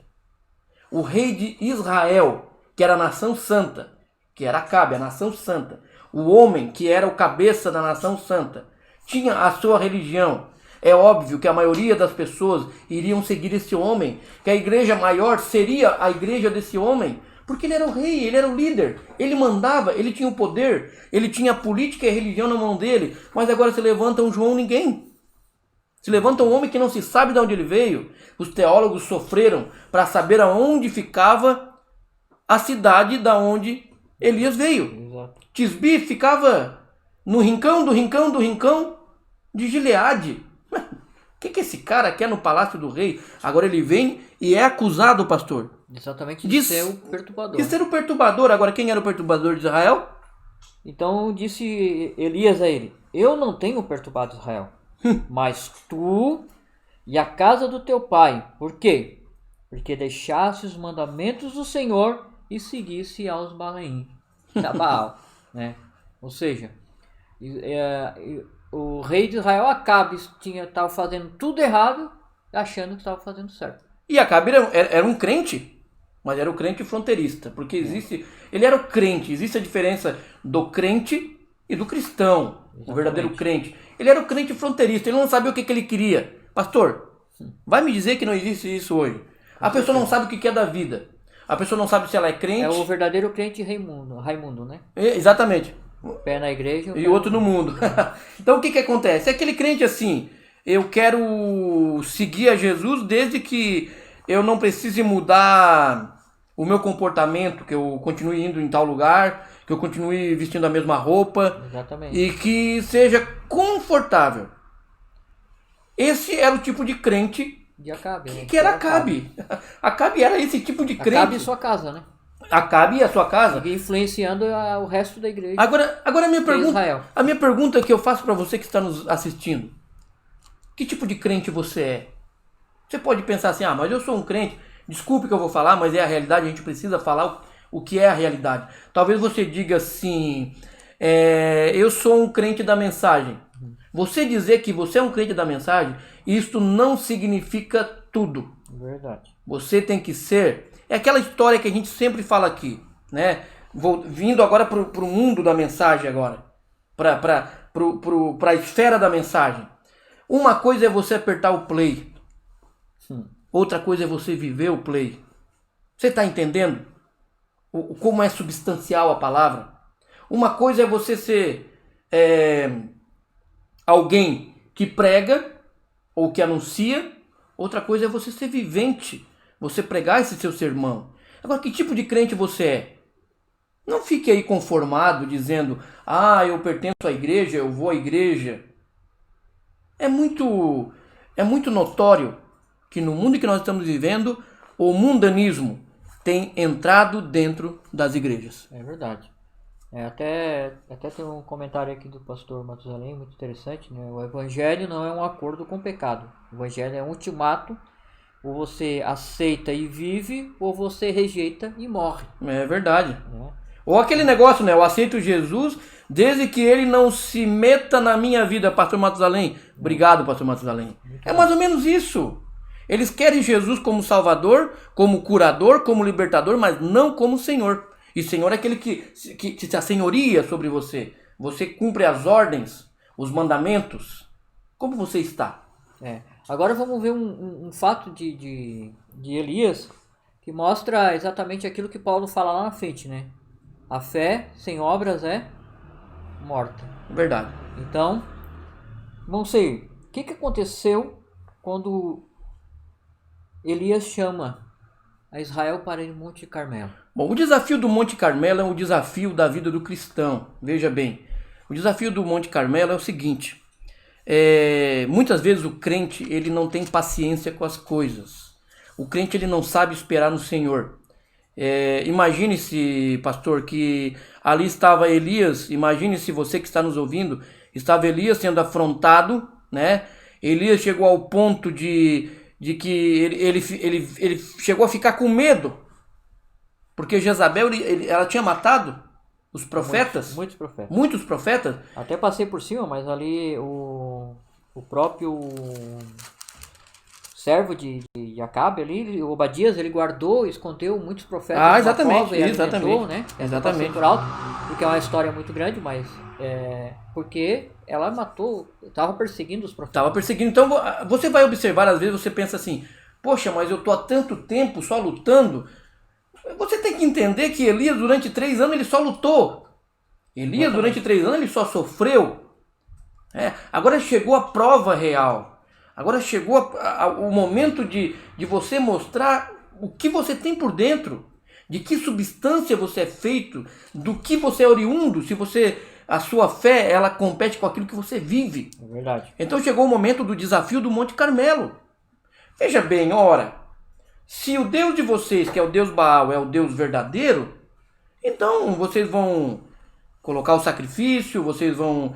O rei de Israel, que era a nação santa, que era Acabe, a nação santa, o homem que era o cabeça da nação santa, tinha a sua religião. É óbvio que a maioria das pessoas iriam seguir esse homem, que a igreja maior seria a igreja desse homem, porque ele era o rei, ele era o líder, ele mandava, ele tinha o poder, ele tinha a política e a religião na mão dele. Mas agora se levanta um João ninguém. Se levanta um homem que não se sabe de onde ele veio. Os teólogos sofreram para saber aonde ficava a cidade da onde Elias veio. Tisbi ficava no rincão de Gileade. O que esse cara quer no palácio do rei? Agora ele vem e é acusado, pastor. Exatamente, de ser o perturbador. De ser o perturbador. Agora, quem era o perturbador de Israel? Então disse Elias a ele: eu não tenho perturbado Israel, mas tu e a casa do teu pai. Por quê? Porque deixaste os mandamentos do Senhor e seguisse aos Balaim, da Baal, né? Ou seja, o rei de Israel, Acabe, estava fazendo tudo errado, achando que estava fazendo certo. E Acabe era um crente, mas era o crente fronteirista, porque ele era o crente, existe a diferença do crente e do cristão, o verdadeiro crente. Ele era o crente fronteirista, ele não sabia o que ele queria. Pastor, vai me dizer que não existe isso hoje? A pessoa não sabe o que é da vida. A pessoa não sabe se ela é crente. É o verdadeiro crente Raimundo, né? Exatamente. Pé na igreja e outro no mundo. Então o que acontece? É aquele crente assim: eu quero seguir a Jesus desde que eu não precise mudar o meu comportamento, que eu continue indo em tal lugar, que eu continue vestindo a mesma roupa. Exatamente. E que seja confortável. Esse era o tipo de crente de Acabe, que era Acabe. Acabe era esse tipo de crente. Acabe e sua casa, né? Acabe e a sua casa. E influenciando o resto da igreja. Agora a minha pergunta que eu faço para você que está nos assistindo: que tipo de crente você é? Você pode pensar assim: mas eu sou um crente. Desculpe que eu vou falar, mas é a realidade. A gente precisa falar o que é a realidade. Talvez você diga assim: eu sou um crente da mensagem. Você dizer que você é um crente da mensagem, isto não significa tudo. Verdade. Você tem que ser... É aquela história que a gente sempre fala aqui, né? Vindo agora para o mundo da mensagem agora. Para a esfera da mensagem. Uma coisa é você apertar o play. Outra coisa é você viver o play. Você está entendendo? como é substancial a palavra. Uma coisa é você ser alguém que prega ou que anuncia, outra coisa é você ser vivente, você pregar esse seu sermão. Agora, que tipo de crente você é? Não fique aí conformado dizendo, eu pertenço à igreja, eu vou à igreja. É muito notório que no mundo em que nós estamos vivendo, o mundanismo tem entrado dentro das igrejas. É verdade. Até tem um comentário aqui do pastor Matusalém, muito interessante, né? O evangelho não é um acordo com o pecado. O evangelho é um ultimato. Ou você aceita e vive, ou você rejeita e morre. É verdade. Ou aquele negócio, né? Eu aceito Jesus desde que ele não se meta na minha vida, pastor Matusalém. Obrigado, pastor Matusalém. É mais ou menos isso. Eles querem Jesus como Salvador, como curador, como libertador, mas não como Senhor. E Senhor é aquele que se assenhoria sobre você. Você cumpre as ordens, os mandamentos. Como você está? Agora vamos ver um fato de Elias que mostra exatamente aquilo que Paulo fala lá na frente, né? A fé sem obras é morta. Verdade. Então, vamos ver, o que aconteceu quando Elias chama a Israel para ir no Monte Carmelo? Bom, o desafio do Monte Carmelo é o desafio da vida do cristão. Veja bem, o desafio do Monte Carmelo é o seguinte. Muitas vezes o crente ele não tem paciência com as coisas. O crente ele não sabe esperar no Senhor. Imagine-se, pastor, que ali estava Elias. Imagine-se você que está nos ouvindo. Estava Elias sendo afrontado, né? Elias chegou ao ponto de que ele chegou a ficar com medo. Porque Jezabel ela tinha matado os profetas. Muitos profetas. Até passei por cima, mas ali o próprio servo de Acabe ali, o Obadias, ele guardou, escondeu muitos profetas. Exatamente, alimentou, né? Exatamente. Por alto, porque é uma história muito grande, mas porque ela matou, estava perseguindo os profetas. Estava perseguindo. Então você vai observar, às vezes você pensa assim, poxa, mas eu estou há tanto tempo só lutando. Você tem que entender que Elias durante 3 anos ele só lutou. Elias durante 3 anos ele só sofreu. Agora chegou a prova real. Agora chegou o momento de você mostrar o que você tem por dentro. De que substância você é feito. Do que você é oriundo. Se a sua fé ela compete com aquilo que você vive. É verdade. Então chegou o momento do desafio do Monte Carmelo. Veja bem, ora. Se o Deus de vocês, que é o Deus Baal, é o Deus verdadeiro, então vocês vão colocar o sacrifício, vocês vão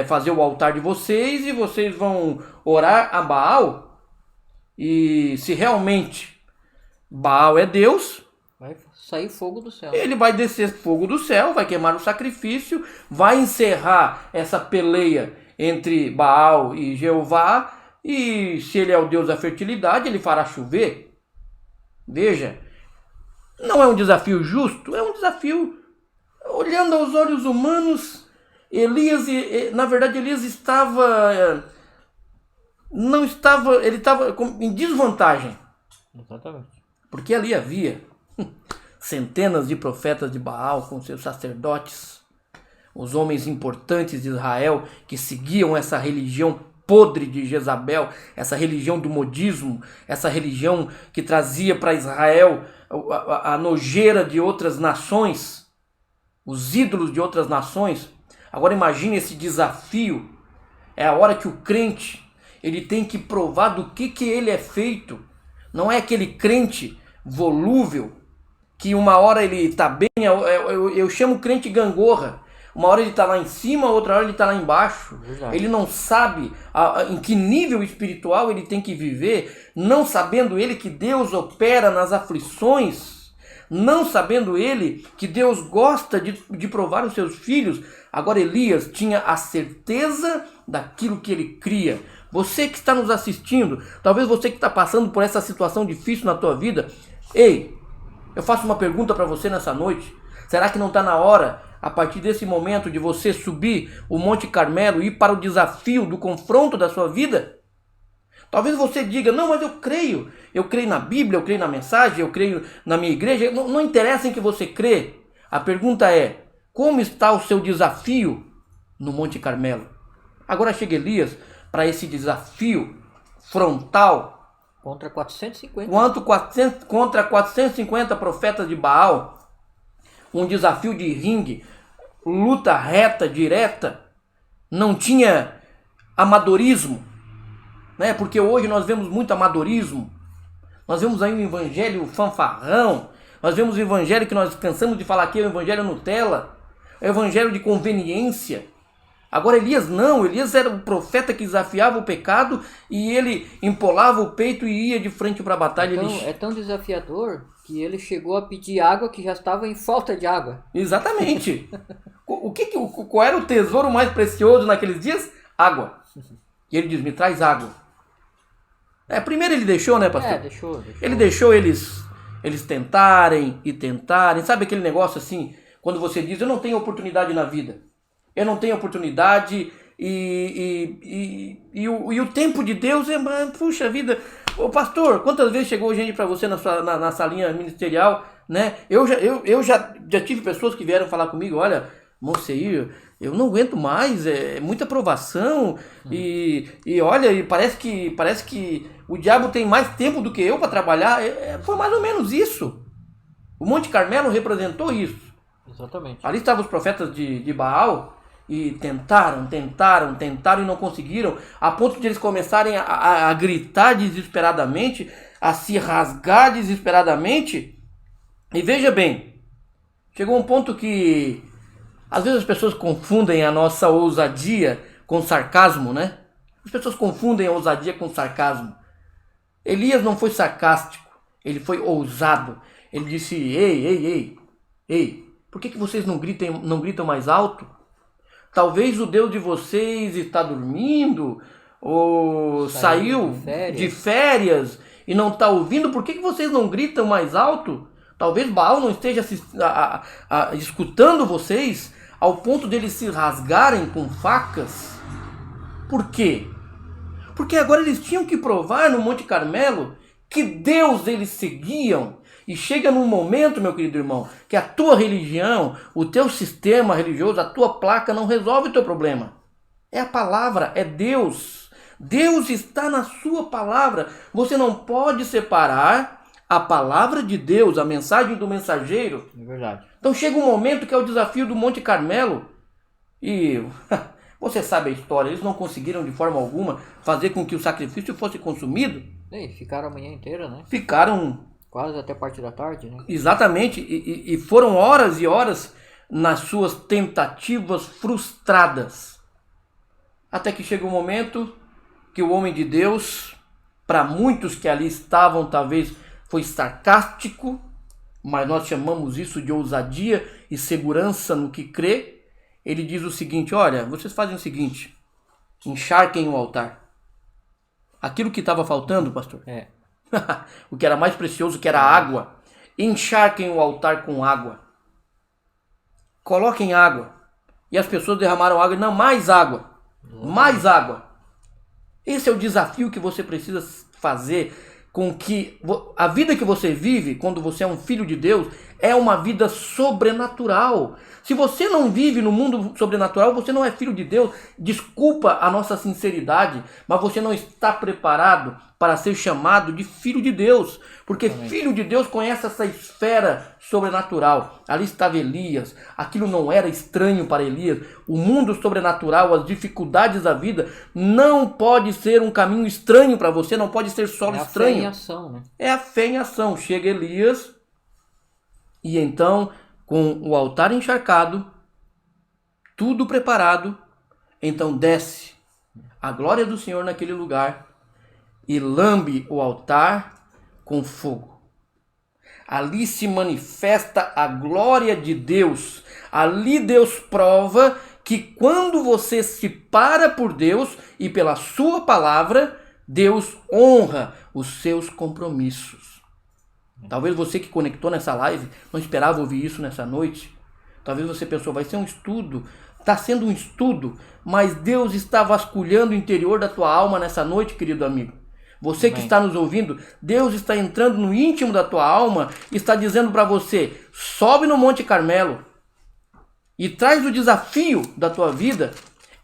fazer o altar de vocês e vocês vão orar a Baal. E se realmente Baal é Deus, vai sair fogo do céu. Ele vai descer fogo do céu, vai queimar o sacrifício, vai encerrar essa peleia entre Baal e Jeová. E se ele é o Deus da fertilidade, ele fará chover. Veja, não é um desafio justo, é um desafio olhando aos olhos humanos. Elias ele estava em desvantagem. Exatamente. Porque ali havia centenas de profetas de Baal com seus sacerdotes, os homens importantes de Israel que seguiam essa religião podre de Jezabel, essa religião do modismo, essa religião que trazia para Israel a nojeira de outras nações, os ídolos de outras nações. Agora imagine esse desafio. É a hora que o crente ele tem que provar do que ele é feito. Não é aquele crente volúvel que uma hora ele está bem, eu chamo crente gangorra. Uma hora ele está lá em cima, outra hora ele está lá embaixo. Exato. Ele não sabe em que nível espiritual ele tem que viver, não sabendo ele que Deus opera nas aflições, não sabendo ele que Deus gosta de provar os seus filhos. Agora Elias tinha a certeza daquilo que ele cria. Você que está nos assistindo, talvez você que está passando por essa situação difícil na tua vida, ei, eu faço uma pergunta para você nessa noite. Será que não está na hora, a partir desse momento, de você subir o Monte Carmelo e ir para o desafio do confronto da sua vida? Talvez você diga, não, mas eu creio na Bíblia, eu creio na mensagem, eu creio na minha igreja. Não interessa em que você crê. A pergunta é, como está o seu desafio no Monte Carmelo? Agora chega Elias para esse desafio frontal. Contra 450. Contra 450 profetas de Baal. Um desafio de ringue, luta reta, direta. Não tinha amadorismo. Né? Porque hoje nós vemos muito amadorismo. Nós vemos aí um evangelho fanfarrão. Nós vemos um evangelho que nós cansamos de falar aqui, é o evangelho Nutella. É o evangelho de conveniência. Agora Elias não, Elias era o profeta que desafiava o pecado e ele empolava o peito e ia de frente para a batalha. Então, é tão desafiador que ele chegou a pedir água que já estava em falta de água. Exatamente. Qual era o tesouro mais precioso naqueles dias? Água. E ele diz, me traz água. Primeiro ele deixou, né, pastor? Deixou. Ele deixou eles tentarem e tentarem. Sabe aquele negócio assim, quando você diz, eu não tenho oportunidade na vida. Eu não tenho oportunidade e o tempo de Deus é, puxa vida. Ô pastor, quantas vezes chegou gente para você na salinha ministerial, né? Eu já tive pessoas que vieram falar comigo, olha, Monseir, eu não aguento mais, é muita provação e olha, e parece que o diabo tem mais tempo do que eu para trabalhar. Foi mais ou menos isso. O Monte Carmelo representou isso. Exatamente. Ali estavam os profetas de Baal e tentaram e não conseguiram, a ponto de eles começarem a gritar desesperadamente, a se rasgar desesperadamente. E veja bem, chegou um ponto que às vezes as pessoas confundem a nossa ousadia com sarcasmo, né? As pessoas confundem a ousadia com sarcasmo. Elias não foi sarcástico, ele foi ousado. Ele disse, ei, por que vocês não gritam mais alto? Talvez o Deus de vocês está dormindo, ou saiu de férias e não está ouvindo. Por que vocês não gritam mais alto? Talvez Baal não esteja escutando vocês ao ponto de eles se rasgarem com facas. Por quê? Porque agora eles tinham que provar no Monte Carmelo que Deus eles seguiam. E chega num momento, meu querido irmão, que a tua religião, o teu sistema religioso, a tua placa não resolve o teu problema. É a palavra, é Deus. Deus está na sua palavra. Você não pode separar a palavra de Deus, a mensagem do mensageiro. É verdade. Então chega um momento que é o desafio do Monte Carmelo. E você sabe a história, eles não conseguiram de forma alguma fazer com que o sacrifício fosse consumido. E ficaram a manhã inteira, né? Ficaram quase até a parte da tarde, né? Exatamente, e foram horas e horas nas suas tentativas frustradas. Até que chega um momento que o homem de Deus, para muitos que ali estavam, talvez foi sarcástico, mas nós chamamos isso de ousadia e segurança no que crê. Ele diz o seguinte, olha, vocês fazem o seguinte, encharquem o altar. Aquilo que estava faltando, pastor, o que era mais precioso, que era a água, encharquem o altar com água. Coloquem água. E as pessoas derramaram água, não, mais água. Mais água. Esse é o desafio que você precisa fazer com que a vida que você vive, quando você é um filho de Deus, é uma vida sobrenatural. Se você não vive no mundo sobrenatural, você não é filho de Deus. Desculpa a nossa sinceridade, mas você não está preparado para ser chamado de filho de Deus. Porque filho de Deus conhece essa esfera sobrenatural. Ali estava Elias. Aquilo não era estranho para Elias. O mundo sobrenatural, as dificuldades da vida, não pode ser um caminho estranho para você. Não pode ser solo estranho. É a fé em ação, né? É a fé em ação. Chega Elias e então, com o altar encharcado, tudo preparado, então desce a glória do Senhor naquele lugar e lambe o altar com fogo. Ali se manifesta a glória de Deus. Ali Deus prova que quando você se para por Deus e pela sua palavra, Deus honra os seus compromissos. Talvez você que conectou nessa live não esperava ouvir isso nessa noite. Talvez você pensou, vai ser um estudo. Está sendo um estudo, mas Deus está vasculhando o interior da tua alma nessa noite, querido amigo. Você que está nos ouvindo, Deus está entrando no íntimo da tua alma e está dizendo para você, sobe no Monte Carmelo e traz o desafio da tua vida,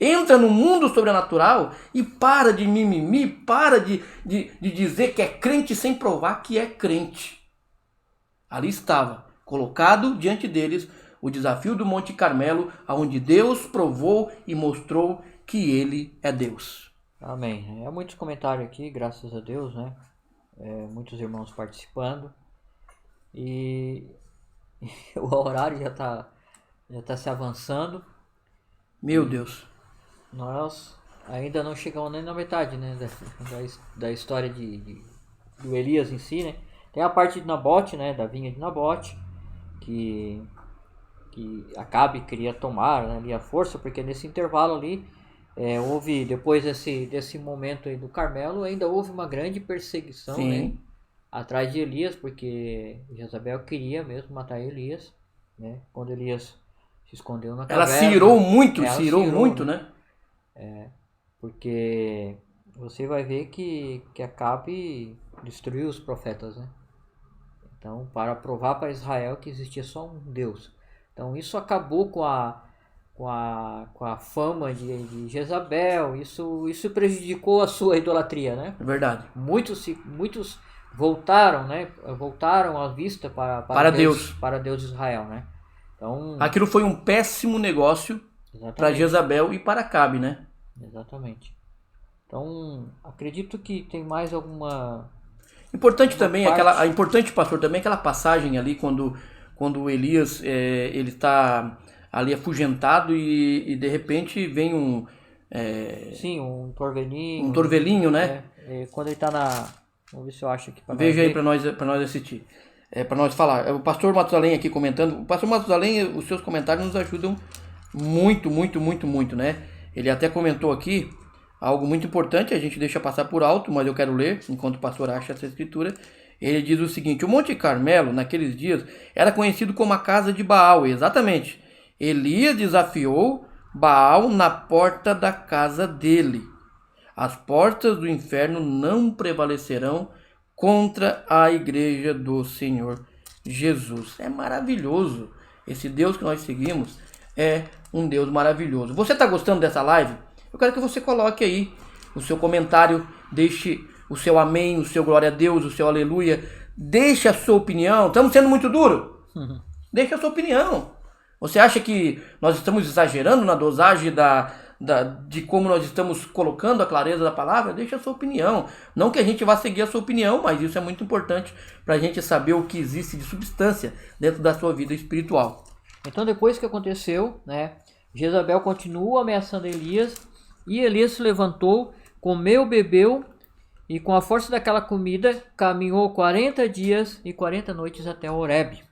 entra no mundo sobrenatural e para de mimimi, para de dizer que é crente sem provar que é crente. Ali estava, colocado diante deles, o desafio do Monte Carmelo, onde Deus provou e mostrou que Ele é Deus. Amém. Há muitos comentários aqui, graças a Deus, né? Muitos irmãos participando. E o horário já tá se avançando. Meu Deus. Nós ainda não chegamos nem na metade, né? Da história do Elias em si, né? Tem a parte de Nabote, né? Da vinha de Nabote, que Acabe queria tomar, né, ali a força, porque nesse intervalo ali houve, depois desse momento aí do Carmelo, ainda houve uma grande perseguição, né, atrás de Elias, porque Jezabel queria mesmo matar Elias, né, quando Elias se escondeu na caverna. Ela se irou muito, né? Porque você vai ver que Acabe destruiu os profetas, né? Então, para provar para Israel que existia só um Deus. Então isso acabou com a fama de Jezabel, isso prejudicou a sua idolatria, né? É verdade. Muitos voltaram, né? Voltaram a vista para Deus de Israel, né? Então, aquilo foi um péssimo negócio para Jezabel e para Acabe, né? Exatamente. Então, acredito que tem mais alguma... Importante também, importante, pastor, também aquela passagem ali quando Elias ele está ali afugentado e de repente vem um torvelinho, né? Quando ele está vamos ver se eu acho aqui. Veja aí para nós assistir, para nós falar. O pastor Matusalém aqui comentando. O pastor Matusalém, os seus comentários nos ajudam muito, muito, muito, muito, né? Ele até comentou aqui algo muito importante, a gente deixa passar por alto, mas eu quero ler enquanto o pastor acha essa escritura. Ele diz o seguinte: o Monte Carmelo, naqueles dias, era conhecido como a casa de Baal. Exatamente. Elias desafiou Baal na porta da casa dele. As portas do inferno não prevalecerão contra a igreja do Senhor Jesus. É maravilhoso. Esse Deus que nós seguimos é um Deus maravilhoso. Você está gostando dessa live? Eu quero que você coloque aí o seu comentário, deixe o seu amém, o seu glória a Deus, o seu aleluia. Deixe a sua opinião. Estamos sendo muito duro? Deixe a sua opinião. Você acha que nós estamos exagerando na dosagem de como nós estamos colocando a clareza da palavra? Deixe a sua opinião. Não que a gente vá seguir a sua opinião, mas isso é muito importante para a gente saber o que existe de substância dentro da sua vida espiritual. Então, depois que aconteceu, né, Jezabel continua ameaçando Elias, e Elias se levantou, comeu, bebeu, e com a força daquela comida, caminhou 40 dias e 40 noites até Horebe.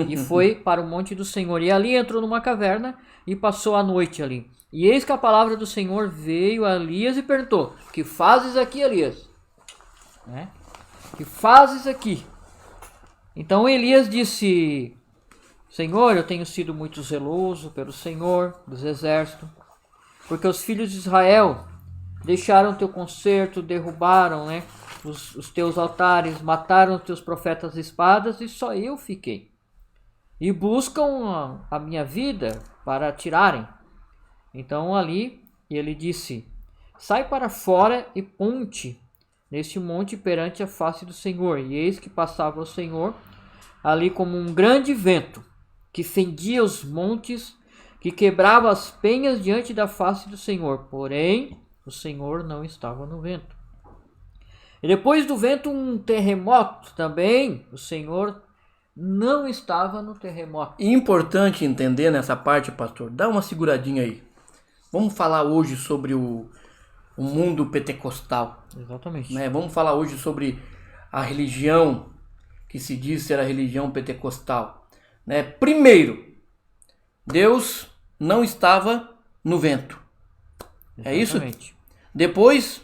E foi para o monte do Senhor. E ali entrou numa caverna e passou a noite ali. E eis que a palavra do Senhor veio a Elias e perguntou: que fazes aqui, Elias? Que fazes aqui? Então Elias disse: Senhor, eu tenho sido muito zeloso pelo Senhor dos exércitos, porque os filhos de Israel deixaram teu concerto, derrubaram, né, os teus altares, mataram os teus profetas de espadas, e só eu fiquei. E buscam a minha vida para tirarem. Então ali ele disse: sai para fora e ponte neste monte perante a face do Senhor. E eis que passava o Senhor ali como um grande vento, que fendia os montes, que quebrava as penhas diante da face do Senhor. Porém, o Senhor não estava no vento. E depois do vento, um terremoto também. O Senhor não estava no terremoto. Importante entender nessa parte, pastor. Dá uma seguradinha aí. Vamos falar hoje sobre o mundo pentecostal. Exatamente. Né? Vamos falar hoje sobre a religião que se diz ser a religião pentecostal. Né? Primeiro, Deus não estava no vento. É isso? Depois,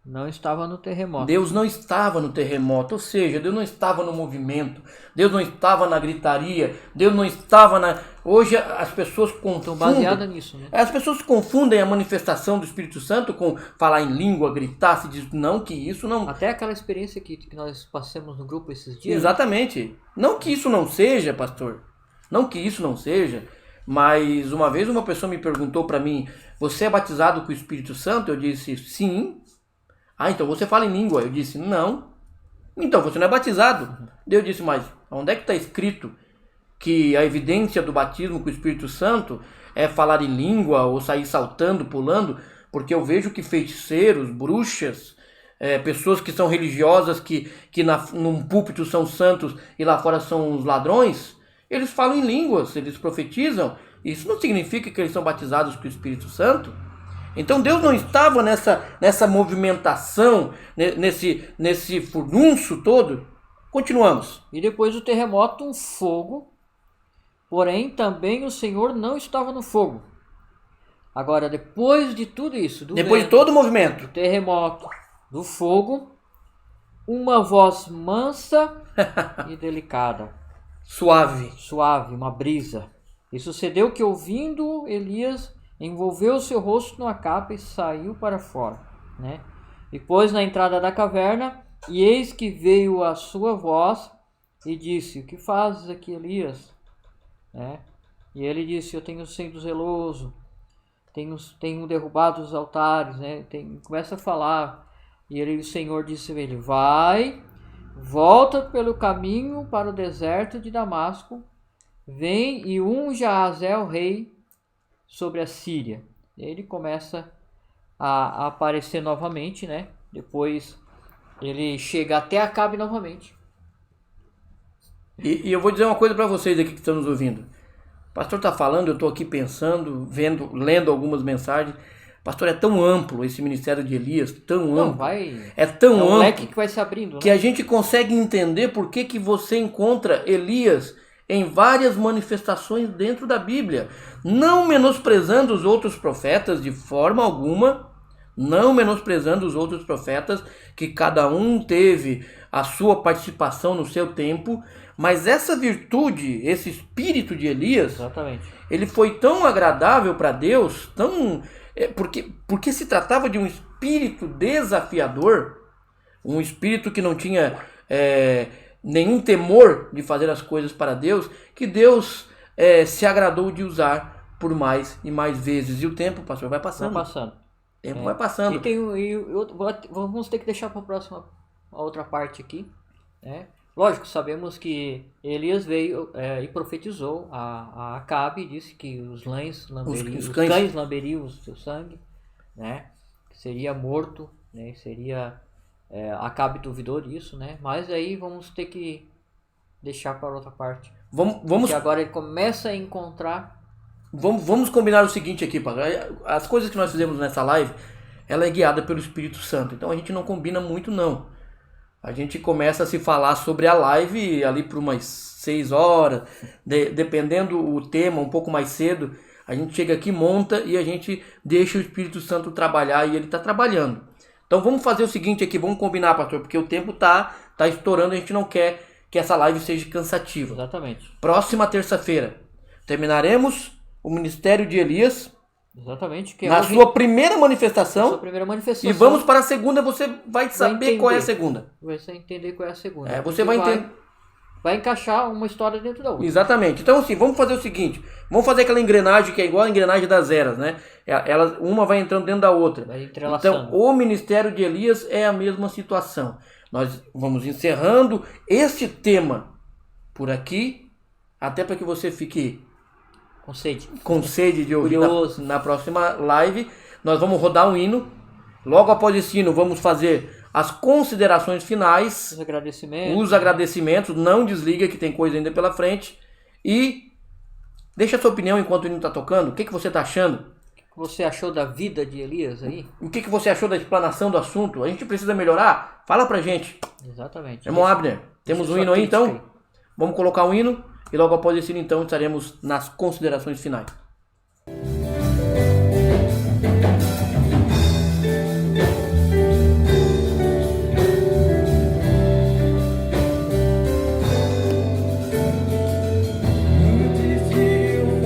não estava no terremoto. Deus não estava no terremoto, ou seja, Deus não estava no movimento, Deus não estava na gritaria, Deus não estava Hoje as pessoas Estão baseadas nisso, né? As pessoas confundem a manifestação do Espírito Santo com falar em língua, gritar, se diz, não, que isso não... Até aquela experiência que nós passamos no grupo esses dias. Exatamente. Não que isso não seja, pastor. Não que isso não seja. Mas uma vez uma pessoa me perguntou para mim, você é batizado com o Espírito Santo? Eu disse, sim. Ah, então você fala em língua. Eu disse, não. Então você não é batizado. Eu disse, mas onde é que está escrito que a evidência do batismo com o Espírito Santo é falar em língua ou sair saltando, pulando? Porque eu vejo que feiticeiros, bruxas, pessoas que são religiosas, que num púlpito são santos e lá fora são os ladrões, eles falam em línguas, eles profetizam. Isso não significa que eles são batizados com o Espírito Santo. Então Deus não estava nessa movimentação, nesse furdunço todo. Continuamos. E depois do terremoto, um fogo. Porém, também o Senhor não estava no fogo. Agora, depois de tudo isso, depois de todo o movimento, do terremoto, do fogo, uma voz mansa e delicada. Suave, uma brisa. E sucedeu que, ouvindo, Elias envolveu seu rosto numa capa e saiu para fora, né? E pôs na entrada da caverna, e eis que veio a sua voz e disse, o que fazes aqui, Elias? Né? E ele disse, eu tenho sido zeloso, tenho derrubado os altares, né? Começa a falar, e o Senhor disse a ele, volta pelo caminho para o deserto de Damasco, vem e unja Azael rei sobre a Síria. E ele começa a aparecer novamente, né? Depois ele chega até Acabe novamente. E eu vou dizer uma coisa para vocês aqui que estão nos ouvindo. O pastor está falando, eu estou aqui pensando, lendo algumas mensagens. Pastor, é tão amplo esse ministério de Elias, tão amplo. É tão amplo. Leque que vai se abrindo, né? Que a gente consegue entender por que você encontra Elias em várias manifestações dentro da Bíblia. Não menosprezando os outros profetas de forma alguma. Não menosprezando os outros profetas, que cada um teve a sua participação no seu tempo. Mas essa virtude, esse espírito de Elias, exatamente, ele foi tão agradável para Deus, porque se tratava de um espírito desafiador, um espírito que não tinha nenhum temor de fazer as coisas para Deus, que Deus se agradou de usar por mais e mais vezes. E o tempo, pastor, vai passando. O tempo vai passando. Vamos ter que deixar para a próxima, a outra parte aqui, né? Lógico, sabemos que Elias veio e profetizou a Acabe, disse que os cães lamberiam o seu sangue, né? Que seria morto, né? Seria Acabe duvidou disso, né? Mas aí vamos ter que deixar para outra parte. Porque agora ele começa a encontrar. Vamos combinar o seguinte aqui, as coisas que nós fizemos nessa live, ela é guiada pelo Espírito Santo. Então a gente não combina muito, não. A gente começa a se falar sobre a live ali por umas 6 horas, dependendo o tema, um pouco mais cedo. A gente chega aqui, monta e a gente deixa o Espírito Santo trabalhar e ele está trabalhando. Então vamos fazer o seguinte aqui, vamos combinar, pastor, porque o tempo tá estourando, a gente não quer que essa live seja cansativa. Exatamente. Próxima terça-feira terminaremos o ministério de Elias. Exatamente. Na sua primeira manifestação. E vamos para a segunda, você vai saber qual é a segunda. Vai entender qual é a segunda. Você vai entender. Vai encaixar uma história dentro da outra. Exatamente. Então assim, vamos fazer o seguinte. Vamos fazer aquela engrenagem que é igual a engrenagem das eras, né? Uma vai entrando dentro da outra. Vai entrelaçando. Então o ministério de Elias é a mesma situação. Nós vamos encerrando este tema por aqui, até para que você fique com sede de ouvir na próxima live. Nós vamos rodar um hino. Logo após esse hino, vamos fazer as considerações finais. Os agradecimentos. Não desliga que tem coisa ainda pela frente. E deixa a sua opinião enquanto o hino está tocando. O que você está achando? O que você achou da vida de Elias aí? O que você achou da explanação do assunto? A gente precisa melhorar? Fala pra gente. Exatamente. Irmão Abner, temos um hino aí então? Vamos colocar um hino. E logo após esse hino, então, estaremos nas considerações finais. Antes de eu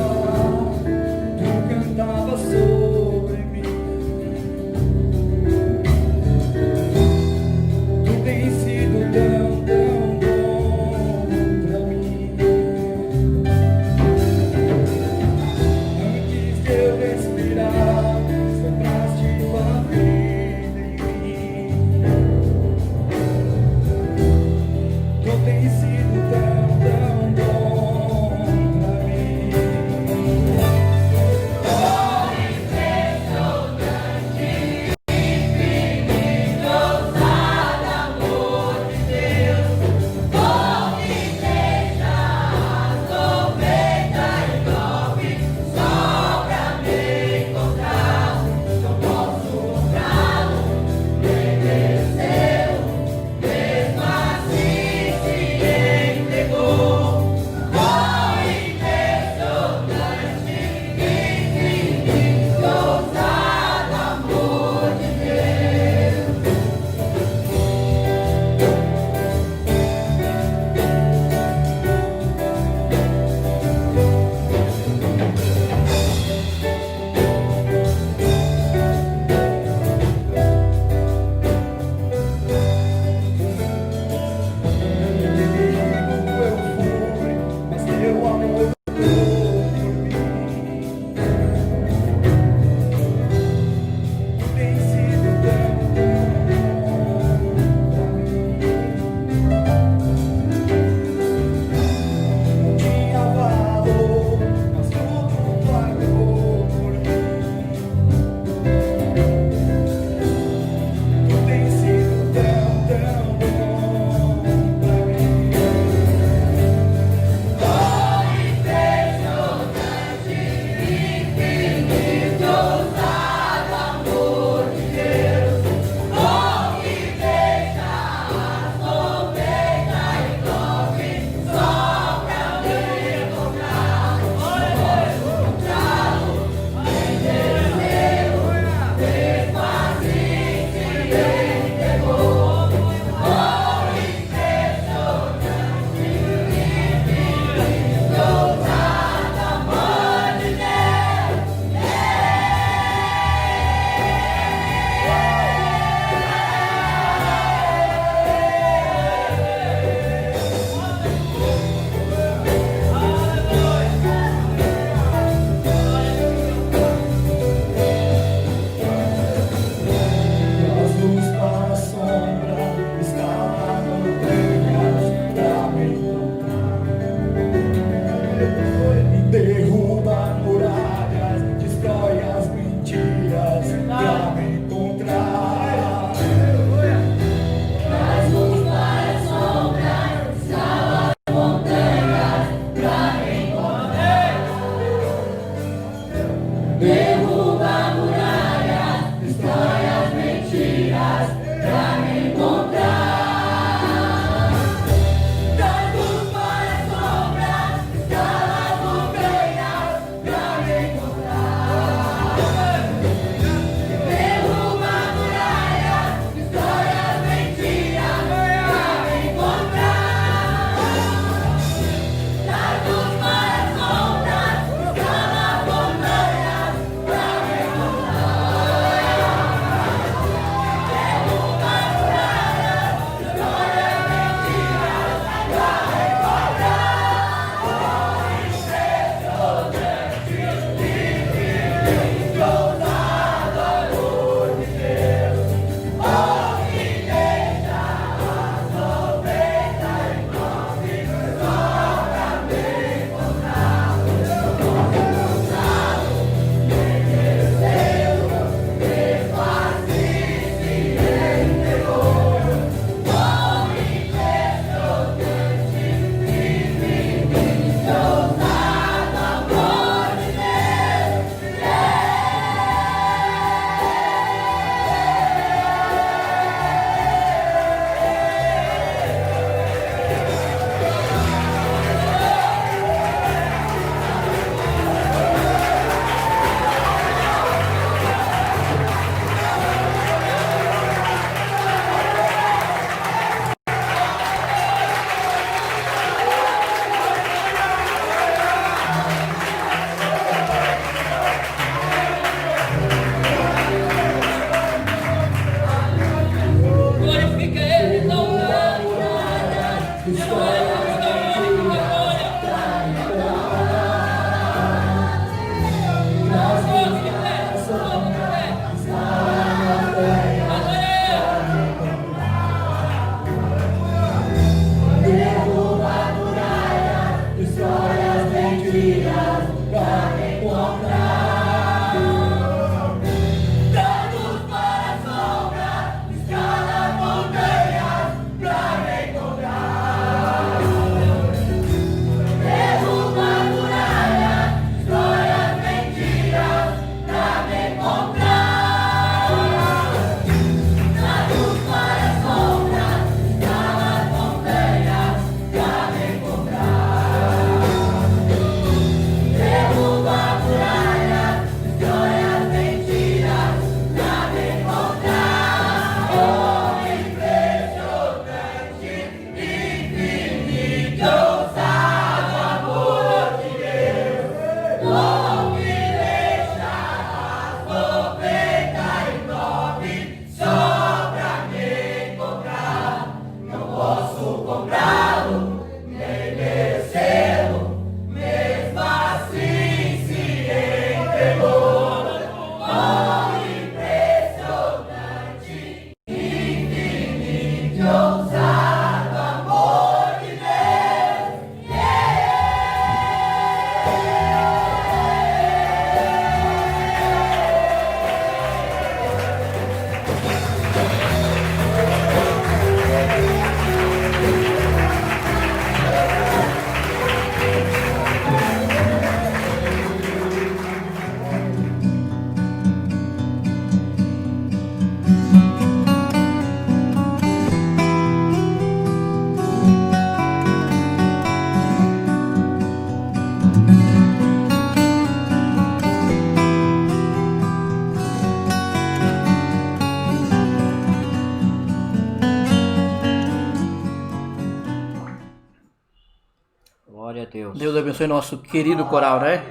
Glória a Deus. Deus abençoe nosso querido coral, né?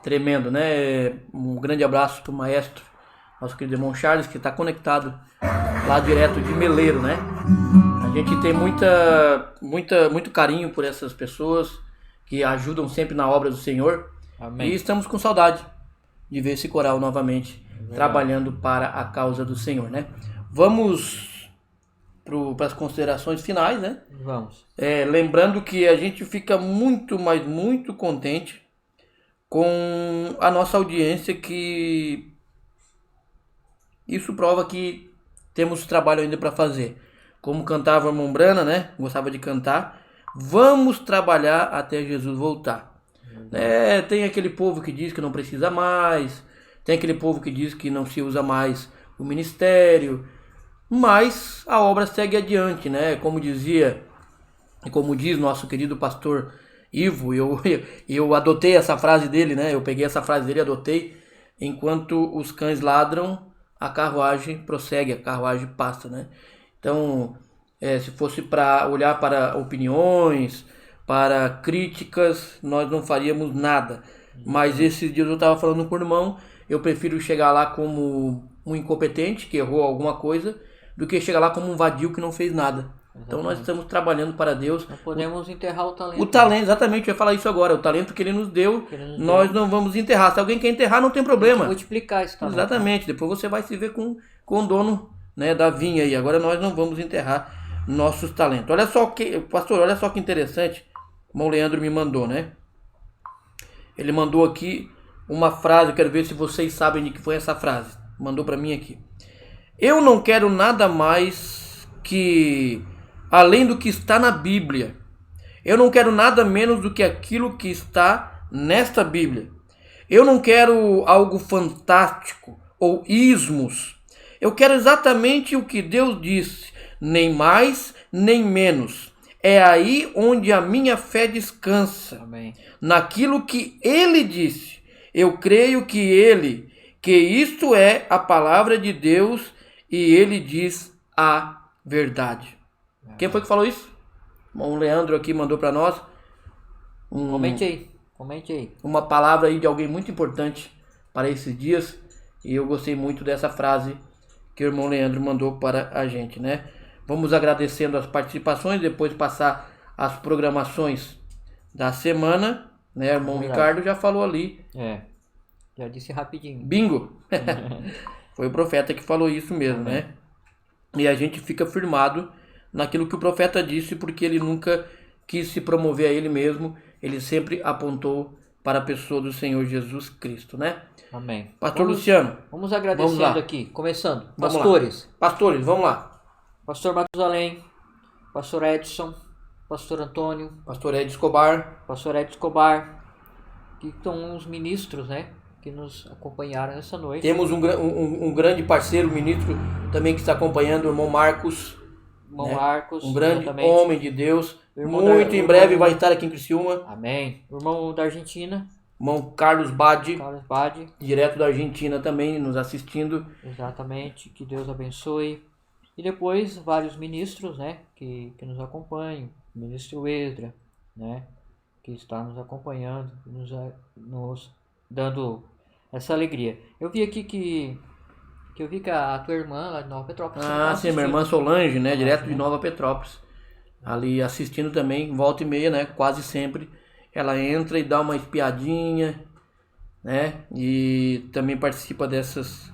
Tremendo, né? Um grande abraço pro maestro, nosso querido irmão Charles, que está conectado lá direto de Meleiro, né? A gente tem muito carinho por essas pessoas que ajudam sempre na obra do Senhor. Amém. E estamos com saudade de ver esse coral novamente trabalhando para a causa do Senhor, né? Vamos para as considerações finais, né? Vamos. Lembrando que a gente fica muito, mas muito contente com a nossa audiência, que isso prova que temos trabalho ainda para fazer. Como cantava a irmã Brana, né? Gostava de cantar. Vamos trabalhar até Jesus voltar. Tem aquele povo que diz que não precisa mais, tem aquele povo que diz que não se usa mais o ministério, mas a obra segue adiante, né? Como dizia, como diz nosso querido pastor Ivo, eu adotei essa frase dele, né? Eu peguei essa frase dele e adotei. Enquanto os cães ladram, a carruagem prossegue, a carruagem passa, né? Então, se fosse para olhar para opiniões, para críticas, nós não faríamos nada. Mas esses dias eu estava falando com o irmão, eu prefiro chegar lá como um incompetente que errou alguma coisa, do que chegar lá como um vadio que não fez nada. Exatamente. Então nós estamos trabalhando para Deus. Não podemos enterrar o talento. O talento, exatamente, eu ia falar isso agora. O talento que Ele nos deu, nós não vamos enterrar. Se alguém quer enterrar, não tem problema. Multiplicar esse talento. Exatamente, depois você vai se ver com o dono, né, da vinha aí. Agora nós não vamos enterrar nossos talentos. Olha só pastor, olha só que interessante. O irmão Leandro me mandou, né? Ele mandou aqui uma frase, eu quero ver se vocês sabem de que foi essa frase. Mandou para mim aqui. Eu não quero nada mais que além do que está na Bíblia. Eu não quero nada menos do que aquilo que está nesta Bíblia. Eu não quero algo fantástico ou ismos. Eu quero exatamente o que Deus disse, nem mais, nem menos. É aí onde a minha fé descansa. Amém. Naquilo que Ele disse. Eu creio que isto é a palavra de Deus e Ele diz a verdade. Quem foi que falou isso? O Leandro aqui mandou para nós. Comente aí. Uma palavra aí de alguém muito importante para esses dias. E eu gostei muito dessa frase que o irmão Leandro mandou para a gente, né? Vamos agradecendo as participações, depois passar as programações da semana, né? O irmão Ricardo já falou ali. Já disse rapidinho. Bingo! Foi o profeta que falou isso mesmo, né? E a gente fica firmado naquilo que o profeta disse, porque ele nunca quis se promover a ele mesmo, ele sempre apontou para a pessoa do Senhor Jesus Cristo, né? Amém. Pastor Luciano. Vamos agradecendo aqui, começando. Pastores, vamos lá. Pastor Matusalém, Pastor Edson, Pastor Antônio, Pastor Ed Escobar, que são os ministros, né? Que nos acompanharam essa noite. Temos um grande parceiro, ministro, também que está acompanhando, o irmão Marcos. Marcos, um grande homem de Deus. Em breve vai estar aqui em Criciúma. Amém. O irmão da Argentina. Irmão Carlos Badi. Direto da Argentina também, nos assistindo. Exatamente. Que Deus abençoe. E depois vários ministros, né? Que nos acompanham. O ministro Esdra, né? Que está nos acompanhando, nos dando essa alegria. Eu vi aqui que a tua irmã lá de Nova Petrópolis. Sim, minha irmã Solange, né? Direto de Nova Petrópolis. Ali assistindo também, volta e meia, né? Quase sempre. Ela entra e dá uma espiadinha, né? E também participa dessas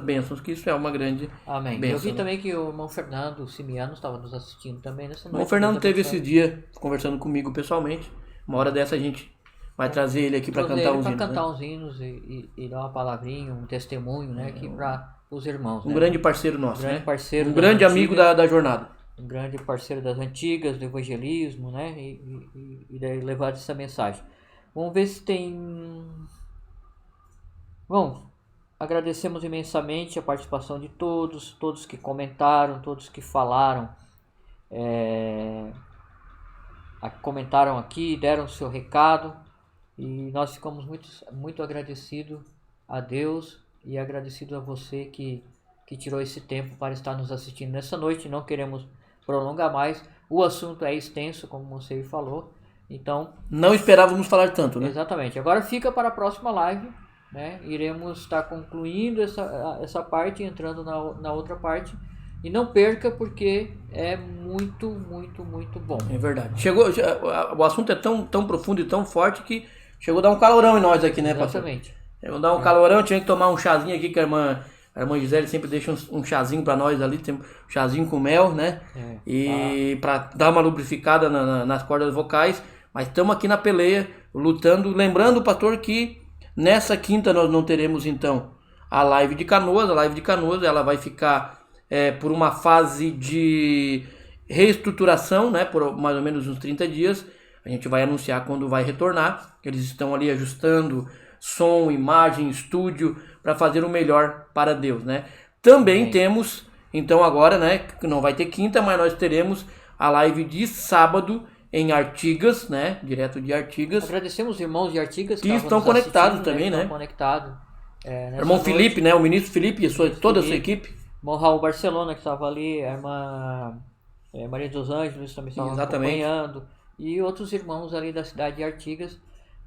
bênçãos, que isso é uma grande Amém. bênção. Eu vi também que o irmão Fernando Simiano estava nos assistindo também nessa noite. O irmão Fernando teve esse dia conversando comigo pessoalmente. Uma hora dessa a gente vai trazer ele aqui para cantar uns hinos. Para cantar uns hinos e dar uma palavrinha, um testemunho, né? Aqui para os irmãos. Um grande parceiro nosso, né? Um grande amigo da jornada. Um grande parceiro das antigas, do evangelismo, né? E levar essa mensagem. Vamos ver se tem... Bom, agradecemos imensamente a participação de todos que comentaram, todos que falaram, comentaram aqui, deram o seu recado. E nós ficamos muito agradecidos a Deus e agradecidos a você que tirou esse tempo para estar nos assistindo nessa noite. Não queremos prolongar mais. O assunto é extenso, como você falou. Então, não esperávamos falar tanto, né? Exatamente. Agora fica para a próxima live, né? Iremos estar concluindo essa parte, entrando na outra parte. E não perca, porque é muito, muito, muito bom. É verdade. O assunto é tão profundo e tão forte que chegou a dar um calorão em nós aqui, né, pastor? Exatamente. Chegou a dar um calorão, tinha que tomar um chazinho aqui, que a irmã Gisele sempre deixa um chazinho para nós ali, tem um chazinho com mel, né? Para dar uma lubrificada nas cordas vocais. Mas estamos aqui na peleia, lutando. Lembrando, pastor, que nessa quinta nós não teremos, então, a live de Canoas. A live de Canoas, ela vai ficar por uma fase de reestruturação, né? Por mais ou menos uns 30 dias. A gente vai anunciar quando vai retornar. Eles estão ali ajustando som, imagem, estúdio, para fazer o melhor para Deus, né? Também temos, então agora, né, que não vai ter quinta, mas nós teremos a live de sábado em Artigas, né? Direto de Artigas. Agradecemos os irmãos de Artigas que estão conectados também, né? Estão conectados. Irmão Felipe, né? O ministro Felipe e toda a sua equipe. Irmão Raul Barcelona, que estava ali, a irmã Maria dos Anjos também estava acompanhando, e outros irmãos ali da cidade de Artigas,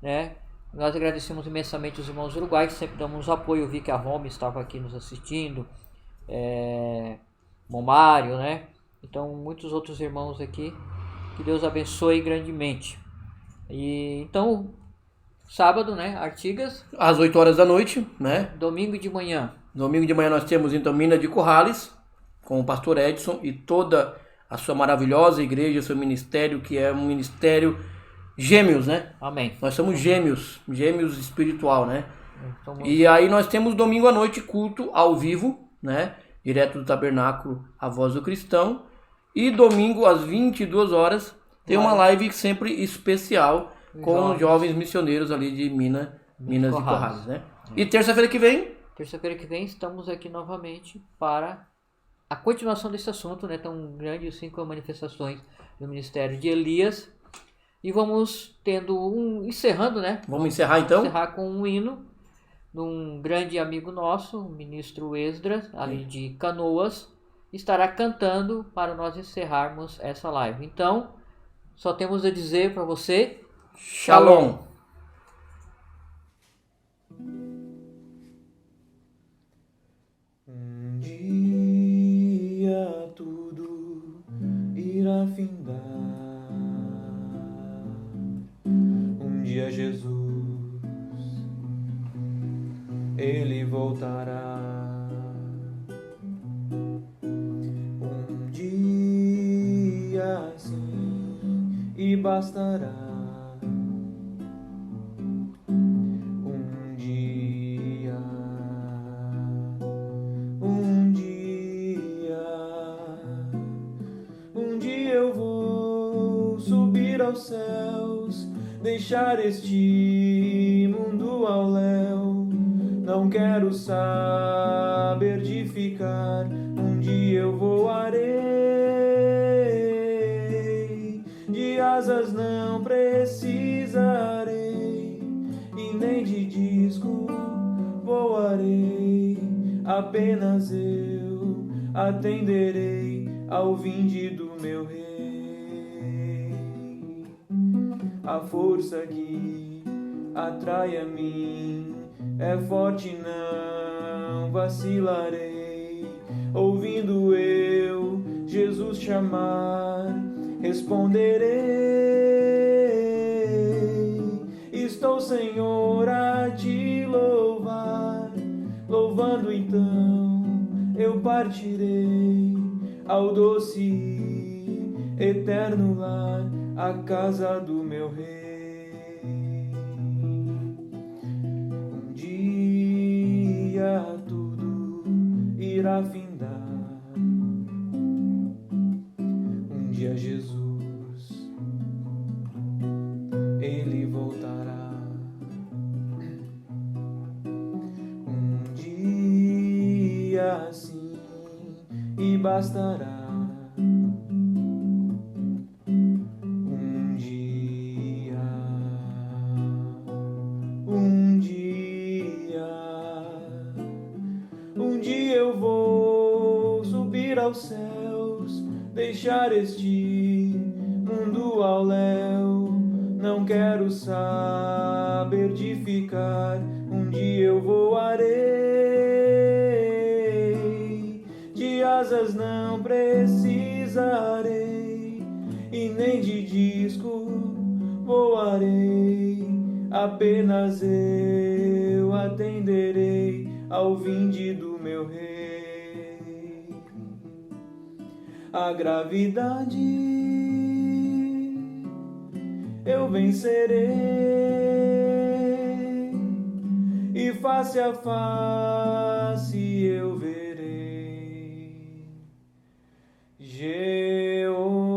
né? Nós agradecemos imensamente os irmãos uruguaios, que sempre damos apoio. Eu vi que a Rome estava aqui nos assistindo, Momário, né? Então, muitos outros irmãos aqui, que Deus abençoe grandemente. E então, sábado, né? Artigas. Às 8 horas da noite, né? Domingo de manhã. Domingo de manhã nós temos então Mina de Corrales, com o pastor Edson e toda a sua maravilhosa igreja, seu ministério, que é um ministério gêmeos, né? Amém. Nós somos gêmeos espiritual, né? E aí nós temos domingo à noite culto ao vivo, né? Direto do tabernáculo A Voz do Cristão. E domingo às 22 horas tem uma live sempre especial com os jovens missioneiros ali de Minas de Corrales, né? E terça-feira que vem? Terça-feira que vem estamos aqui novamente para a continuação desse assunto, né? Tão grande assim como manifestações do ministério de Elias. E vamos encerrando, né? Vamos encerrar então? Encerrar com um hino de um grande amigo nosso, o ministro Esdras, ali de Canoas, estará cantando para nós encerrarmos essa live. Então, só temos a dizer para você: Shalom! Um dia tudo irá findar. Um dia Jesus, ele voltará. Um dia sim, e bastará. Um dia eu vou subir aos céus, deixar este mundo ao léu. Não quero saber de ficar, um dia eu voarei. De asas não precisarei, e nem de disco voarei. Apenas eu atenderei ao vinde do meu rei. A força que atrai a mim é forte, não vacilarei. Ouvindo eu Jesus chamar, responderei. Estou, Senhor, a te louvar. Louvando então eu partirei ao doce e eterno lar, a casa do meu rei. Um dia tudo irá findar. Um dia Jesus, ele voltará. Assim e bastará. Um dia eu vou subir aos céus, deixar este mundo ao léu. Não quero saber de ficar, um dia eu voarei. De asas não precisarei, e nem de disco voarei. Apenas eu atenderei ao vinde do meu rei. A gravidade eu vencerei, e face a face eu verei Jeová.